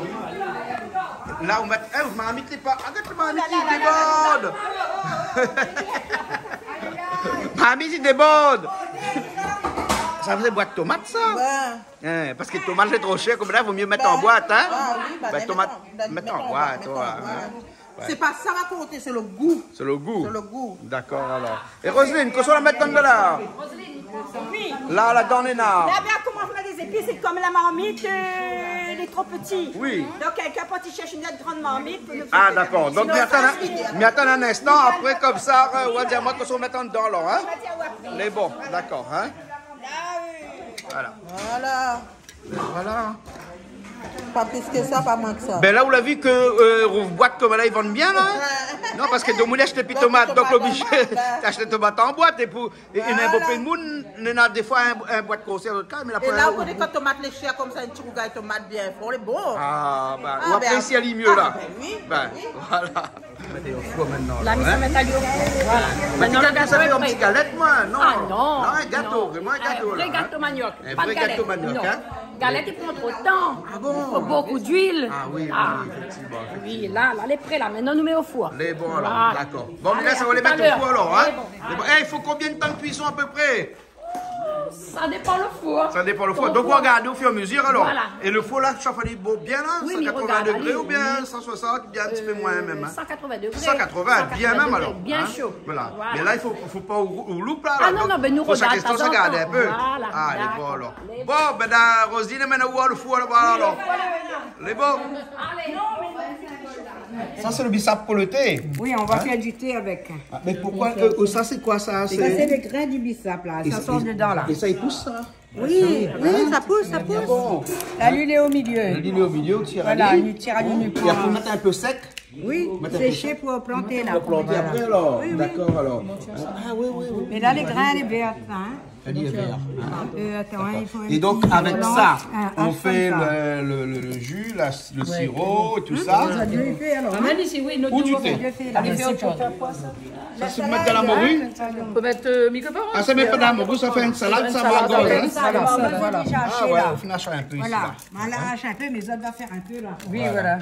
Speaker 1: Là, on met. Eh, vous m'avez mis les pas. Arrête, vous m'avez mis les déborde. Mamie, il déborde. Ça faisait boîte de tomates, ça? Hein, parce que les tomates, c'est trop cher. Comme là, il vaut mieux mettre en boîte, hein?
Speaker 7: Ah oui,
Speaker 1: ben, tomates, mettre en boîte, toi.
Speaker 7: Ouais. C'est pas ça va compter, c'est le goût.
Speaker 1: C'est le goût?
Speaker 7: C'est le goût.
Speaker 1: D'accord, alors. Et Roselyne, qu'est-ce qu'on va mettre dans de là?
Speaker 3: Oui.
Speaker 1: Là, dans les nards.
Speaker 3: Là, bien, comment on met des épices, c'est comme la marmite, il est trop petit.
Speaker 1: Oui.
Speaker 3: Donc, quelqu'un, quand il cherche une grande marmite, pour nous
Speaker 1: Ah,
Speaker 3: faire
Speaker 1: d'accord. Donc, mais attends un instant, après, comme ça, on va dire moi qu'est-ce qu'on va mettre dedans, alors, hein? Les bons, d'accord, hein? Voilà.
Speaker 7: Voilà.
Speaker 1: Voilà.
Speaker 7: Pas plus que ça, pas moins que ça.
Speaker 1: Ben là, vous l'avez vu que Rouvre boîte comme là, ils vendent bien, là? Non, parce que Domoulé achète des tomates, donc l'obligé d'acheter des tomates en boîte. Et pour il y a un beau pays de monde, il y a des fois un boîte concert, l'autre cas, mais la
Speaker 7: Et là, on connaît quand tomate les chères comme ça, une petite rougaille tomate bien fort, les beaux.
Speaker 1: Ah, ben, on apprécie à mieux, là.
Speaker 7: Oui.
Speaker 1: Ben, voilà. Mettez au four maintenant.
Speaker 4: La mise à mettre à l'eau. Voilà.
Speaker 1: Maintenant, le gâteau, ça fait une petite galette, moi? Non.
Speaker 4: Ah non.
Speaker 1: Non, un gâteau, vraiment un gâteau,
Speaker 4: Un
Speaker 1: là.
Speaker 4: vrai gâteau manioc.
Speaker 1: Un
Speaker 4: Pas de
Speaker 1: vrai
Speaker 4: galette.
Speaker 1: gâteau manioc,
Speaker 4: Non.
Speaker 1: hein?
Speaker 4: Galette, il prend trop de temps.
Speaker 1: Ah bon?
Speaker 4: Il faut beaucoup d'huile.
Speaker 1: Ah oui,
Speaker 4: Ah.
Speaker 1: oui, effectivement.
Speaker 4: Oui, là, elle est prête, là. Maintenant, nous met au four.
Speaker 1: Les bons, alors,
Speaker 4: Voilà.
Speaker 1: d'accord. Bon, mais
Speaker 4: Allez,
Speaker 1: là, ça va
Speaker 4: à
Speaker 1: les
Speaker 4: tout à
Speaker 1: mettre au four,
Speaker 4: l'heure.
Speaker 1: alors, hein?
Speaker 4: Les bons.
Speaker 1: Les bons. Eh, il faut combien de temps de cuisson, à peu près?
Speaker 4: Ça dépend le four.
Speaker 1: Ça dépend le four.
Speaker 4: Ton
Speaker 1: Donc, on regarde au fur et à mesure, alors.
Speaker 4: Voilà.
Speaker 1: Et le four, là, ça fait bon, bien, là?
Speaker 4: Oui,
Speaker 1: 180
Speaker 4: mais regarde,
Speaker 1: degrés
Speaker 4: allez,
Speaker 1: ou bien
Speaker 4: oui.
Speaker 1: 160, bien un petit peu moins, même, hein?
Speaker 4: 180 degrés.
Speaker 1: 180, bien même, alors.
Speaker 4: Bien
Speaker 1: hein?
Speaker 4: chaud.
Speaker 1: Voilà.
Speaker 4: Voilà.
Speaker 1: Mais là, il faut pas au loup, là.
Speaker 4: Ah non, non, ben nous
Speaker 1: faut chaque
Speaker 4: regarde,
Speaker 1: instant,
Speaker 4: ça
Speaker 1: ça garde un
Speaker 4: s'entend.
Speaker 1: peu.
Speaker 4: Voilà,
Speaker 1: Ah, les
Speaker 4: d'accord.
Speaker 1: bons, alors.
Speaker 4: Les
Speaker 1: Bon, ben, là, Roselyne, maintenant, où est le four, là-bas, alors? Les bons.
Speaker 4: Allez, non,
Speaker 1: Ça, c'est le bissap pour le thé.
Speaker 7: Oui, on va faire du thé avec.
Speaker 1: Ah, mais pourquoi ça, c'est quoi, ça?
Speaker 7: Ça, c'est les grains du bissap, là. Ça sort dedans, là.
Speaker 1: Et ça, il pousse, ça?
Speaker 7: Oui, oui, ça pousse, ça pousse.
Speaker 1: Bon.
Speaker 7: La lune est au milieu.
Speaker 1: Le dîner au milieu, tu
Speaker 7: Voilà, une tiraline
Speaker 1: Et après, mettre un peu sec.
Speaker 7: Oui, séché pour planter, là.
Speaker 1: Pour planter
Speaker 7: Voilà.
Speaker 1: après, alors.
Speaker 7: Oui, oui.
Speaker 1: D'accord, alors. Ah, oui, oui, oui.
Speaker 7: Mais là, les grains, les verts, ça, hein.
Speaker 1: Elle dit vert.
Speaker 7: Attends, il faut un
Speaker 1: Et donc,
Speaker 7: petit
Speaker 1: avec
Speaker 7: mélange.
Speaker 1: ça,
Speaker 7: Un
Speaker 1: on
Speaker 7: hache
Speaker 1: fait
Speaker 7: comme ça.
Speaker 1: le jus, le sirop, et tout ça.
Speaker 7: Dieu fait, alors.
Speaker 4: Amène ici, oui, notre
Speaker 1: Où tu
Speaker 4: nouveau
Speaker 1: fais?
Speaker 7: Dieu fait, là.
Speaker 4: Allez, fais autre chose.
Speaker 1: Ça, c'est mettre de la morue.
Speaker 4: On peut mettre micro-parole.
Speaker 1: Ah, ça met pas de la morue, ça fait une salade, ça va
Speaker 7: Voilà,
Speaker 1: hein.
Speaker 7: voilà. Déjà
Speaker 1: Ah,
Speaker 7: haché,
Speaker 1: ouais,
Speaker 7: là.
Speaker 1: on finit un peu ici,
Speaker 7: Voilà,
Speaker 1: là.
Speaker 7: voilà, hache un peu, mais autres va faire un peu, là.
Speaker 4: Oui, voilà.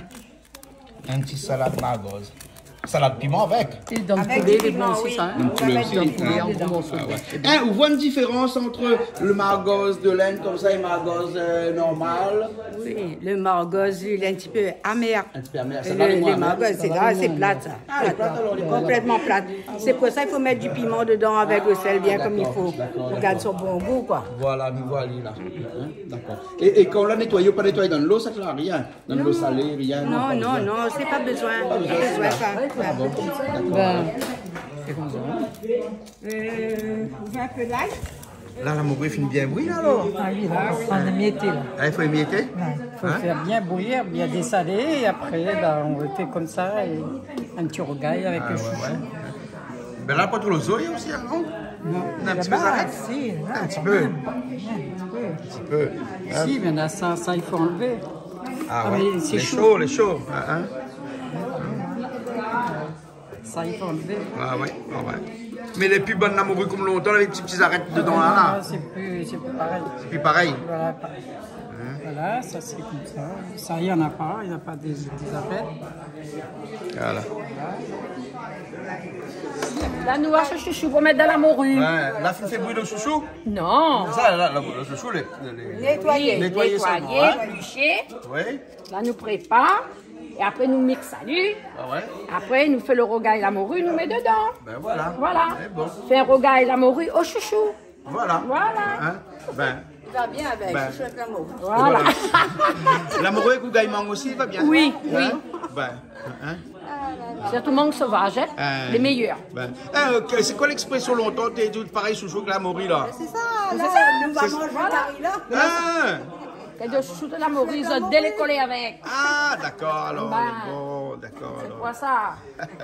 Speaker 1: Un petit salade margoze. Salade piment avec.
Speaker 4: Et dans le
Speaker 7: Avec
Speaker 4: poulet,
Speaker 7: du
Speaker 4: les
Speaker 7: piment,
Speaker 4: bons aussi,
Speaker 7: oui.
Speaker 4: ça. hein.
Speaker 7: On va mettre
Speaker 1: aussi,
Speaker 7: du piment
Speaker 1: hein.
Speaker 7: dedans.
Speaker 1: Hein, on voit une différence entre le margoze de laine comme ça et margoze normal.
Speaker 7: Oui, le margoze, il est un petit peu amer.
Speaker 1: Un petit peu amer, ça
Speaker 7: Et
Speaker 1: va les
Speaker 7: les
Speaker 1: moins,
Speaker 7: margozes, c'est là, c'est plate, ça.
Speaker 1: Ah, les plates, alors, les plates.
Speaker 7: Complètement plate. C'est pour ça qu'il faut mettre du piment dedans avec le sel bien comme il faut. On garde son bon goût, quoi.
Speaker 1: Voilà, nous voilà là. Hein, d'accord. Et quand on l'a nettoyé ou pas nettoyé dans l'eau, ça ne fait rien. Dans l'eau salée, rien.
Speaker 7: Non, non, non, c'est pas besoin. Pas besoin, ça.
Speaker 1: Ah bon, d'accord.
Speaker 4: Ben, c'est comme ça.
Speaker 3: Vous voulez un peu d'ail?
Speaker 1: Là, la morue finit bien bouillie, là, alors.
Speaker 6: Ah oui, là, on prend l'émietter, là.
Speaker 1: Ah, il faut émietter.
Speaker 6: Il faut faire bien bouillir, bien dessaler, et après, ben, on le fait comme ça, et un petit rogaille avec le chouchou.
Speaker 1: Ben là, pas trop le zoé aussi, hein, non?
Speaker 6: Non,
Speaker 1: Un petit peu
Speaker 6: là-bas,
Speaker 1: d'arrêt.
Speaker 6: si, là,
Speaker 1: Un petit peu.
Speaker 6: un
Speaker 1: petit peu.
Speaker 6: Si, mais là, ça, il faut enlever.
Speaker 1: Ah,
Speaker 6: Ah,
Speaker 1: ouais.
Speaker 6: mais c'est
Speaker 1: Les
Speaker 6: chaud.
Speaker 1: chauds, les chauds. Ah, hein.
Speaker 6: Ça, il faut enlever.
Speaker 1: Ah, ouais, ah, ouais. Mais les plus bonnes la morue comme longtemps, avec des petits arêtes dedans, là.
Speaker 6: Ah,
Speaker 1: là.
Speaker 6: c'est plus pareil.
Speaker 1: C'est plus pareil.
Speaker 6: Voilà, voilà, ça c'est comme ça. Ça, il n'y en a pas, il n'y a pas des arêtes.
Speaker 1: Voilà.
Speaker 4: La noix chouchou pour mettre dans la morue.
Speaker 1: Ouais, là, tu fais bouillir le chouchou.
Speaker 4: Non.
Speaker 1: Ça, là, le chouchou,
Speaker 7: Nettoyer.
Speaker 1: nettoyer seulement,
Speaker 4: Nettoyer,
Speaker 1: hein.
Speaker 4: éplucher.
Speaker 1: Oui.
Speaker 4: Là, nous prépare. Et après, nous mixe à lui.
Speaker 1: Ah ouais.
Speaker 4: Après, nous fait le rogaille et la morue, nous met dedans.
Speaker 1: Ben voilà.
Speaker 4: Voilà.
Speaker 1: C'est bon.
Speaker 4: Fait un rogaille et la morue au chouchou.
Speaker 1: Voilà.
Speaker 4: Voilà.
Speaker 1: Hein? Ben.
Speaker 7: Il va bien avec,
Speaker 1: Ben.
Speaker 7: chouchou avec l'amour.
Speaker 4: Voilà.
Speaker 1: La morue avec Gougaïmang aussi, va bien.
Speaker 4: Oui,
Speaker 1: Hein?
Speaker 4: oui.
Speaker 1: Ben. Hein?
Speaker 4: Surtout mangue sauvage, hein. Les meilleurs.
Speaker 1: Ben. C'est quoi l'expression longtemps? T'es tout pareil chouchou que la morue là?
Speaker 7: C'est ça, là, nous va manger le curry, là.
Speaker 1: Hein?
Speaker 7: Et dessous de la morue, ils ont décollé avec.
Speaker 1: Ah, d'accord, alors. Bon, d'accord.
Speaker 7: C'est quoi ça?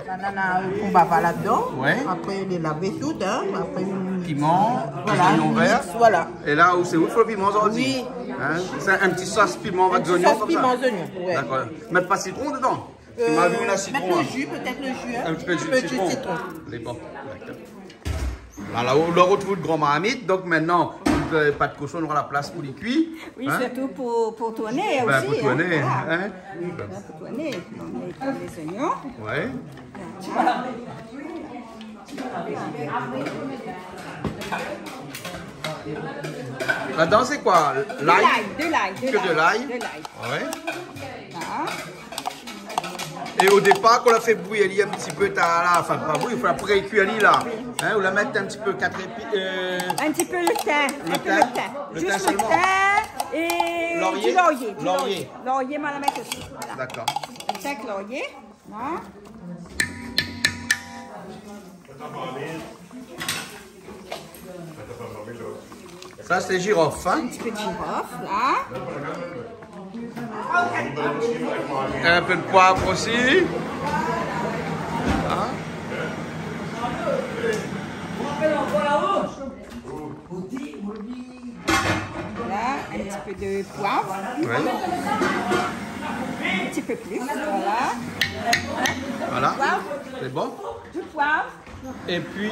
Speaker 9: L'ananas qu'on va pas là-dedans.
Speaker 1: Ouais.
Speaker 9: Après, les laver tout, hein. Après,
Speaker 1: piment,
Speaker 9: voilà,
Speaker 1: oignon vert.
Speaker 9: Voilà.
Speaker 1: Et là, c'est où le piment ordi?
Speaker 9: Oui.
Speaker 1: Hein? C'est un petit sauce piment avec des oignons comme ça?
Speaker 9: Piment oignons, ouais.
Speaker 1: D'accord. Mettre pas de citron dedans? Tu m'as vu la citron.
Speaker 9: Mettre le jus, peut-être le jus. Hein.
Speaker 1: Un petit peu de jus de citron. C'est bon. D'accord. Alors, on le retrouve de grand marmite. Donc maintenant, pas de cochon, on aura la place pour les cuits.
Speaker 3: Oui,
Speaker 1: hein?
Speaker 3: surtout pour tourner
Speaker 1: Ben,
Speaker 3: aussi.
Speaker 1: pour tourner.
Speaker 3: Hein, voilà.
Speaker 1: Hein?
Speaker 3: Pour tourner, on met les oignons.
Speaker 1: Ouais. Là-dedans, c'est quoi? L'ail?
Speaker 3: De l'ail.
Speaker 1: Que de l'ail?
Speaker 3: De l'ail.
Speaker 1: Ouais.
Speaker 3: Voilà.
Speaker 1: Et au départ, qu'on l'a fait bouillir un petit peu, enfin pas bouillir, il faut la pré-cuire là. Hein, ou la mettre un petit peu 4 épices.
Speaker 3: Un petit peu le thym.
Speaker 1: Le thym? Le thym
Speaker 3: Juste le
Speaker 1: seulement?
Speaker 3: thym et
Speaker 1: Laurier?
Speaker 3: du laurier.
Speaker 1: Laurier.
Speaker 3: Laurier, moi, la mettre aussi. Voilà.
Speaker 1: D'accord.
Speaker 3: Le thym avec laurier. Voilà.
Speaker 1: Ça, c'est girofle, hein?
Speaker 3: Un petit peu de girofle, là.
Speaker 1: Un peu de poivre aussi. Hein?
Speaker 3: Voilà, un petit peu de poivre.
Speaker 1: Ouais.
Speaker 3: Un petit peu plus, voilà.
Speaker 1: Voilà.
Speaker 3: Poivre.
Speaker 1: C'est bon.
Speaker 3: Du poivre.
Speaker 1: Et puis,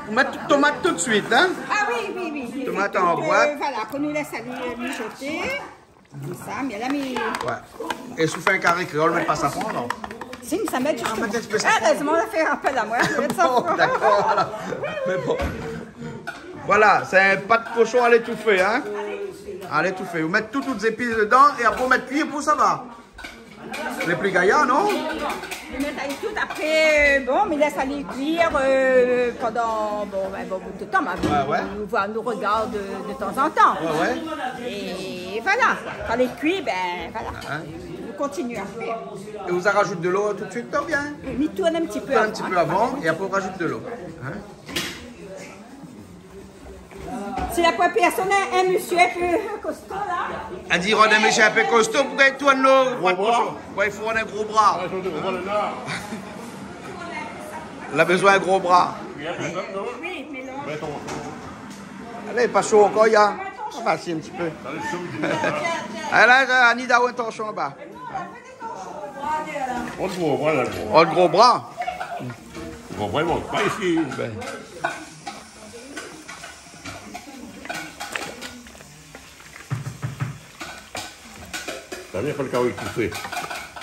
Speaker 1: on met toute tomate tout de suite, hein?
Speaker 3: Ah oui.
Speaker 1: Tomate en boîte.
Speaker 3: Voilà, qu'on nous laisse aller mijoter. Comme ça, mais elle a mis...
Speaker 1: Ouais. Et sous fait un carré créole, mais pas ça prend, non?
Speaker 3: Si, mais ça met justement.
Speaker 1: mais t'es
Speaker 3: Ah, heureusement, on a fait appel à moi. Je vais
Speaker 1: Bon, d'accord, voilà. Mais bon. Voilà, c'est un pas de cochon à l'étouffer, hein? À l'étouffer. Vous mettez toutes les épices dedans et après, vous mettez cuire pour ça va. Les plus gaillards, non?
Speaker 3: Je mets ça tout. Après, bon, mais laisse aller cuire pendant un bon bout de temps. Nous regarde de temps en temps.
Speaker 1: Ouais.
Speaker 3: Et voilà. Quand les cuit, ben voilà. Nous continuons à faire.
Speaker 1: Et vous en rajoutez de l'eau tout de suite, bien?
Speaker 3: On y tourne un petit peu avant.
Speaker 1: Un petit peu avant et après, on rajoute de l'eau. Hein?
Speaker 3: Si la personne a un monsieur un peu costaud là.
Speaker 1: Elle dit, on a un monsieur un peu costaud pour qu'il tourne l'eau. Il faut un gros bras. Elle a besoin d'un gros bras.
Speaker 3: Oui, mais non.
Speaker 1: Allez, pas chaud encore, il y a. Ça va, si, un petit peu. Allez, Anida, où est ton chaud là-bas?
Speaker 8: On te voit, là.
Speaker 1: Oh, le gros bras.
Speaker 8: Bon, vraiment, pas ici. Ça vient faire le carré étouffé.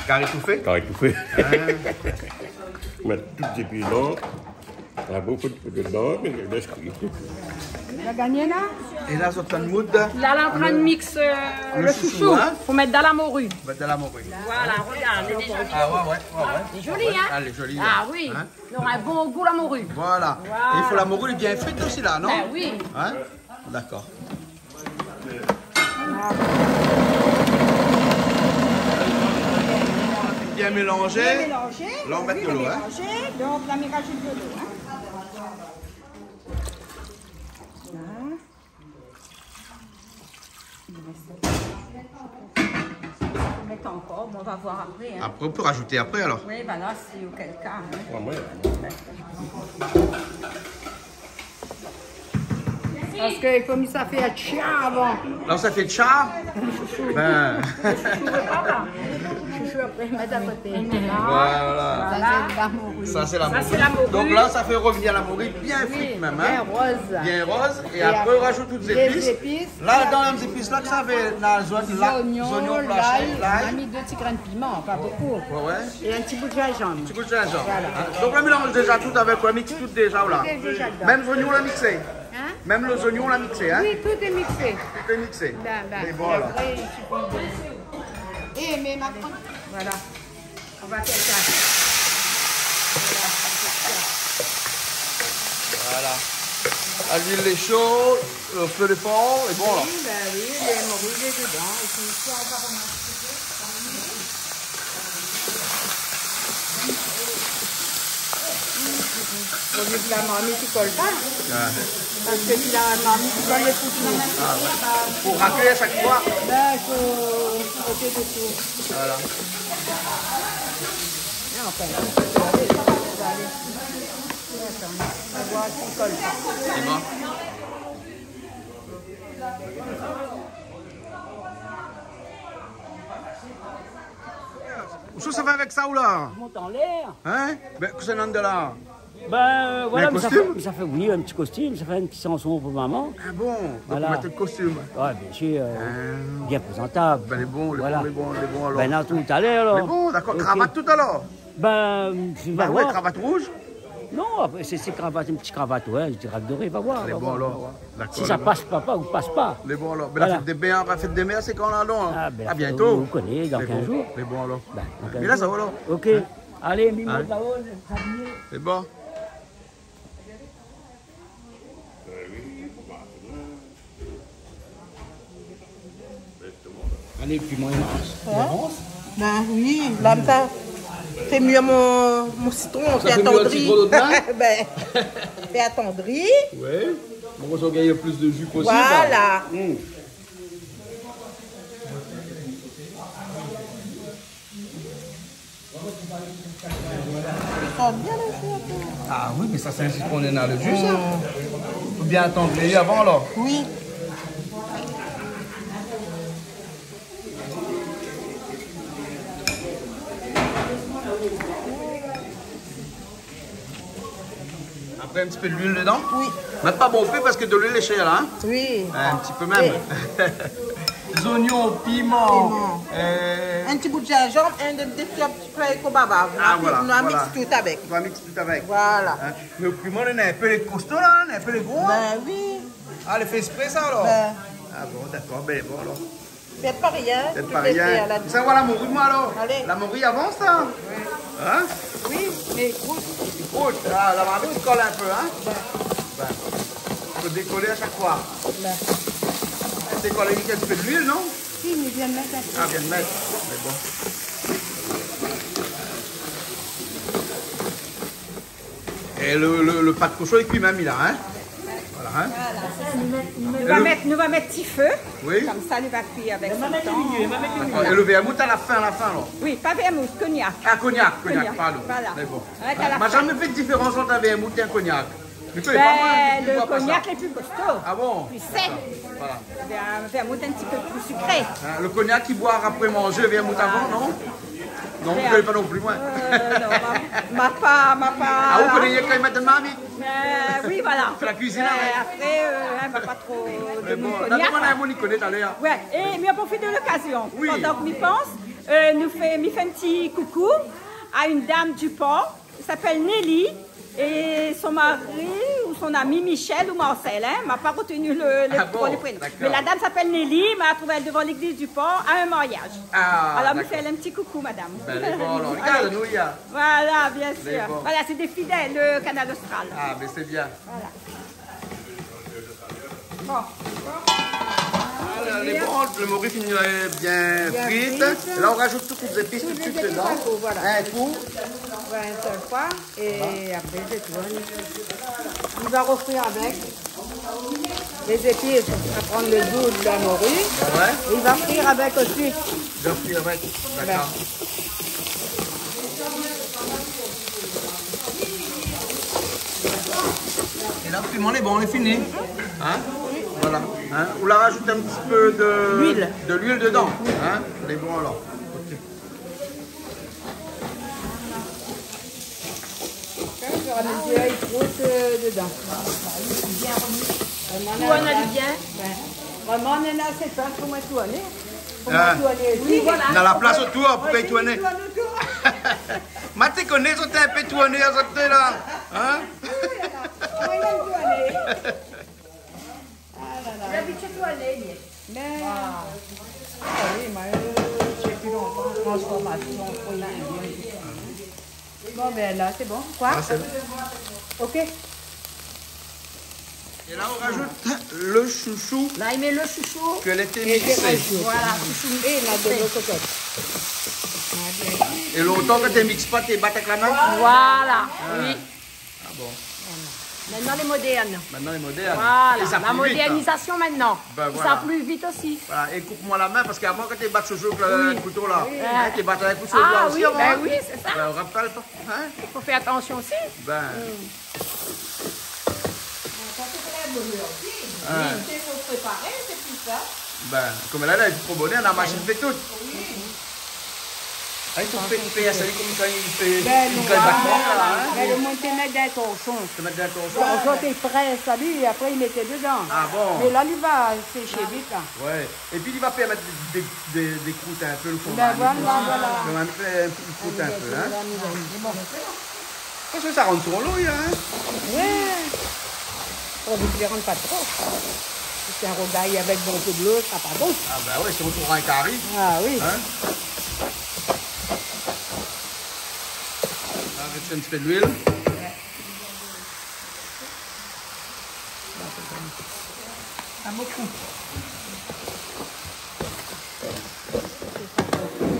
Speaker 1: Carré étouffé?
Speaker 8: Carré étouffé. Mettre toutes les épices dedans. La bouffe dedans, mais laisse cuire.
Speaker 7: Il a gagné là?
Speaker 1: Et là, sur le mood.
Speaker 7: Là, elle est en train de mixer le chouchou.
Speaker 1: Hein?
Speaker 7: Faut mettre dans la morue.
Speaker 1: De la morue.
Speaker 7: Voilà, regarde, elle est déjà jolie.
Speaker 1: Ah ouais.
Speaker 7: C'est joli, hein?
Speaker 1: Elle est jolie.
Speaker 7: Ah oui.
Speaker 1: Hein?
Speaker 7: Il aura un bon goût la morue.
Speaker 1: Voilà. Et il faut la morue bien frite aussi là, non?
Speaker 7: Ben oui.
Speaker 1: Hein? D'accord. Bien mélangé.
Speaker 3: Bien mélangé.
Speaker 1: Là, on met de l'eau, hein?
Speaker 3: Donc, là, on rajoute de l'eau. Hein? On met encore, on va voir après. Hein?
Speaker 1: Après, on peut rajouter après alors.
Speaker 3: Oui, ben là, c'est auquel cas. Hein?
Speaker 7: Parce que comme ça fait un chien avant.
Speaker 1: Là, ça fait tcha. Ben.
Speaker 7: Chouchou après, mettre à côté.
Speaker 1: Voilà. Ça, c'est la morue. Donc là, ça fait revenir la morue bien frite même. Hein?
Speaker 7: Bien rose.
Speaker 1: Bien rose. Et après, on rajoute toutes les épices. Là, dans les épices, là, ça fait
Speaker 7: les oignons, l'ail. On a mis 2 petits grains de piment, pas beaucoup.
Speaker 1: Ouais.
Speaker 7: Et un petit bout de gingembre.
Speaker 1: Un petit bout de gingembre. Voilà. Donc, on mélange déjà tout avec, on mixe tout déjà là. Même les oignons, on l'a mixé.
Speaker 7: Hein?
Speaker 1: Même les oignons, on l'a mixé. Hein?
Speaker 7: Oui, tout est mixé.
Speaker 1: Tout est mixé.
Speaker 7: Ben.
Speaker 1: Et voilà.
Speaker 7: Et mais ma voilà. On va faire ça.
Speaker 1: Voilà. L'huile est chaude, le feu est fort, et bon là.
Speaker 7: Oui, ben oui, les morues dedans. Et puis ici, on va remettre. Au lieu de la marmite qui colle pas. Parce que si la marmite qui colle les poutous.
Speaker 1: Pour racler à chaque fois.
Speaker 7: Là, il faut ôter dessous.
Speaker 1: Voilà.
Speaker 7: Non, enfin, ça va aller. Attends, on va voir si ne colle pas.
Speaker 1: C'est bon. Où ça va avec ça ou là?
Speaker 2: Je monte en l'air.
Speaker 1: Hein? Ben, que c'est de là?
Speaker 2: Ben voilà,
Speaker 1: mais
Speaker 2: ça fait oui, un petit costume, ça fait un petit chanson pour maman.
Speaker 1: Ah bon?
Speaker 2: Voilà.
Speaker 1: Donc, mettre le costume.
Speaker 2: Ouais, bien sûr, bien présentable.
Speaker 1: Ben, les bons
Speaker 2: voilà.
Speaker 1: alors.
Speaker 2: Ben, non, tout à l'heure, là.
Speaker 1: Les bons, d'accord.
Speaker 2: Okay.
Speaker 1: Cravate tout à l'heure?
Speaker 2: Ben, je vais voir.
Speaker 1: Ouais, cravate rouge?
Speaker 2: Non, après, c'est cravate, une petite cravate, ouais, je dirais doré, va voir.
Speaker 1: Les bons alors.
Speaker 2: Si ça passe pas ou passe pas.
Speaker 1: Les bons alors. Mais la fête des mères, c'est quand là, non?
Speaker 2: Ben,
Speaker 1: à bientôt.
Speaker 2: Vous connaissez, dans 15 jours.
Speaker 1: Les bons alors.
Speaker 2: Ben,
Speaker 1: mais là, ça va alors.
Speaker 2: Ok. Allez, mets-moi de là-haut, s'habiller.
Speaker 1: C'est bon.
Speaker 2: Allez, puis moi,
Speaker 9: Ben oui, là, ça fait mieux mon citron, fait attendri. Ben, fait attendri.
Speaker 1: Ouais. Bon, on va gagner le plus de jus possible.
Speaker 9: Voilà.
Speaker 1: Ah oui, mais ça c'est un citron dans le jus, ça. Faut bien attendre avant alors.
Speaker 9: Oui.
Speaker 1: Après un petit peu d'huile dedans?
Speaker 9: Oui.
Speaker 1: Mais pas bon fait parce que de l'huile est chère là. Hein?
Speaker 9: Oui.
Speaker 1: Un petit peu même. Oui. Les oignons, piment.
Speaker 9: Un petit bout de gingembre, un petit peu de baba.
Speaker 1: Ah voilà.
Speaker 9: On va mixer tout avec.
Speaker 1: On va mixer tout avec.
Speaker 9: Voilà.
Speaker 1: Hein? Mais au piment, on a un peu les costauds là, on a un peu les gros.
Speaker 9: Ben oui.
Speaker 1: Ah, les fait exprès ça alors?
Speaker 9: Ben.
Speaker 1: Ah bon, d'accord, ben bon alors.
Speaker 9: Faites pas rien.
Speaker 1: Faites pas rien. Ça va la morue moi alors?
Speaker 9: Allez.
Speaker 1: La morue avant ça?
Speaker 9: Oui.
Speaker 1: Hein?
Speaker 9: Oui, mais croûte.
Speaker 1: Croûte. Ah, la marmite colle un peu, hein? Ben. Faut décoller à chaque fois.
Speaker 9: Ben.
Speaker 1: C'est quoi, il y a un petit peu d'huile, non?
Speaker 9: Si, mais viens de mettre un peu.
Speaker 1: Ah, viens de mettre. Mais bon. Et le pas de cochon est cuit même, il a, hein? Voilà, hein?
Speaker 3: Voilà, nous va mettre petit feu.
Speaker 1: Oui.
Speaker 3: Comme ça, il va cuire avec son temps.
Speaker 1: Et le vermouth à la fin, alors?
Speaker 3: Oui, pas vermouth, cognac.
Speaker 1: Ah, cognac, pardon.
Speaker 3: Voilà.
Speaker 1: Mais bon.
Speaker 3: Moi,
Speaker 1: j'ai jamais fait de différence entre un vermouth et un cognac.
Speaker 3: Ben, le cognac est plus costaud.
Speaker 1: Ah bon?
Speaker 3: Plus sec.
Speaker 1: Voilà.
Speaker 3: Un vermouth un petit peu plus sucré.
Speaker 1: Le cognac qui boire après manger, le vermouth avant, non? Non, vous ne connaissez pas non plus, moi.
Speaker 3: Non, ma pas.
Speaker 1: Ah, vous connaissez quand ils mettent de marmite?
Speaker 3: Oui, voilà.
Speaker 1: C'est la cuisine,
Speaker 3: après, elle ne va pas trop de
Speaker 1: bon,
Speaker 3: cognac.
Speaker 1: on y connaît tout à l'heure.
Speaker 3: Ouais, et mais on profite de l'occasion.
Speaker 1: Oui.
Speaker 3: Pendant que m'y pense, nous fait un petit coucou à une dame du port, qui s'appelle Nelly, et son mari ou son ami Michel ou Marcel, hein, m'a pas retenu le prénom. Mais la dame s'appelle Nelly, m'a trouvé devant l'église du port à un mariage.
Speaker 1: Ah,
Speaker 3: alors, me fait un petit coucou, madame.
Speaker 1: Ben, bon, alors, regarde, nous, il y a.
Speaker 3: Voilà, bien sûr.
Speaker 1: Bon.
Speaker 3: Voilà, c'est des fidèles, le canal austral.
Speaker 1: Ah, mais c'est bien.
Speaker 3: Voilà. Bon.
Speaker 1: Les branches, le morue finit bien frite. Là, on rajoute toutes les épices tout de suite dedans.
Speaker 7: Voilà.
Speaker 1: Un coup.
Speaker 7: On va une seule fois et après je tourne. Il va refouiller avec les épices à prendre le goût de la morue.
Speaker 1: Ouais.
Speaker 7: Et il va frire avec aussi.
Speaker 1: Je vais frire avec. D'accord. Et là, le piment est bon, on est fini. Hein? Voilà. Hein? On la rajoute un petit peu de l'huile dedans. Hein? On est bon alors. Okay.
Speaker 7: Je vais ramener une croûte dedans.
Speaker 3: Tout en a bien.
Speaker 7: Vraiment, on en a assez de pour moi tourner.
Speaker 3: Oui, voilà.
Speaker 1: On a la place autour pour payer tourner. Maté connaît, on un peu tourné à ce là. Hein?
Speaker 3: L'habitude de tourner.
Speaker 7: Mais. Ah oui, mais je sais plus longtemps. Transformation, bon, ben là, c'est bon. Quoi? Ok.
Speaker 1: Et là, on rajoute le chouchou.
Speaker 3: Là, il met le chouchou.
Speaker 1: Que l'été mixé.
Speaker 3: Voilà, chouchou mixé.
Speaker 7: Et la de l'autre côté.
Speaker 1: Et longtemps que tu ne mixes pas, tu battes avec la main?
Speaker 3: Voilà, oui.
Speaker 1: Ah bon.
Speaker 4: Maintenant les modernes.
Speaker 1: Maintenant les modernes.
Speaker 4: Voilà, la modernisation maintenant.
Speaker 1: Ben,
Speaker 4: voilà. Ça plus vite aussi.
Speaker 1: Voilà, et coupe-moi la main parce qu'avant quand tu battes ce jeu avec le couteau là, tu battes avec le couteau
Speaker 4: là
Speaker 1: aussi.
Speaker 4: Ben oui, c'est ça.
Speaker 1: Ben, rappelle pas. Hein?
Speaker 4: Il faut faire attention aussi.
Speaker 1: Ben.
Speaker 4: Il faut préparer, c'est plus ça.
Speaker 1: Ben, comme là, il est trop bonnet, la machine fait tout. Ah, il faut faire ça comme quand il fait le battement.
Speaker 7: Mais le monde te met des torchons.
Speaker 1: Te mettre des torchons.
Speaker 7: Le torchon, il presse, et après il mettait dedans.
Speaker 1: Ah bon?
Speaker 7: Mais là, il va sécher vite.
Speaker 1: Ouais. Et puis il va permettre des croûtes un peu, le fond.
Speaker 7: Ben voilà.
Speaker 1: Il va mettre une croûte un peu. Hein? Parce que ça rentre sur l'eau, hein?
Speaker 7: Ouais. On ne les rentre pas trop. C'est un rogaille avec bon peu de l'eau, ça pas bon.
Speaker 1: Ah ben oui, si on trouve un carré.
Speaker 7: Ah oui.
Speaker 1: Hein? Un petit peu d'huile.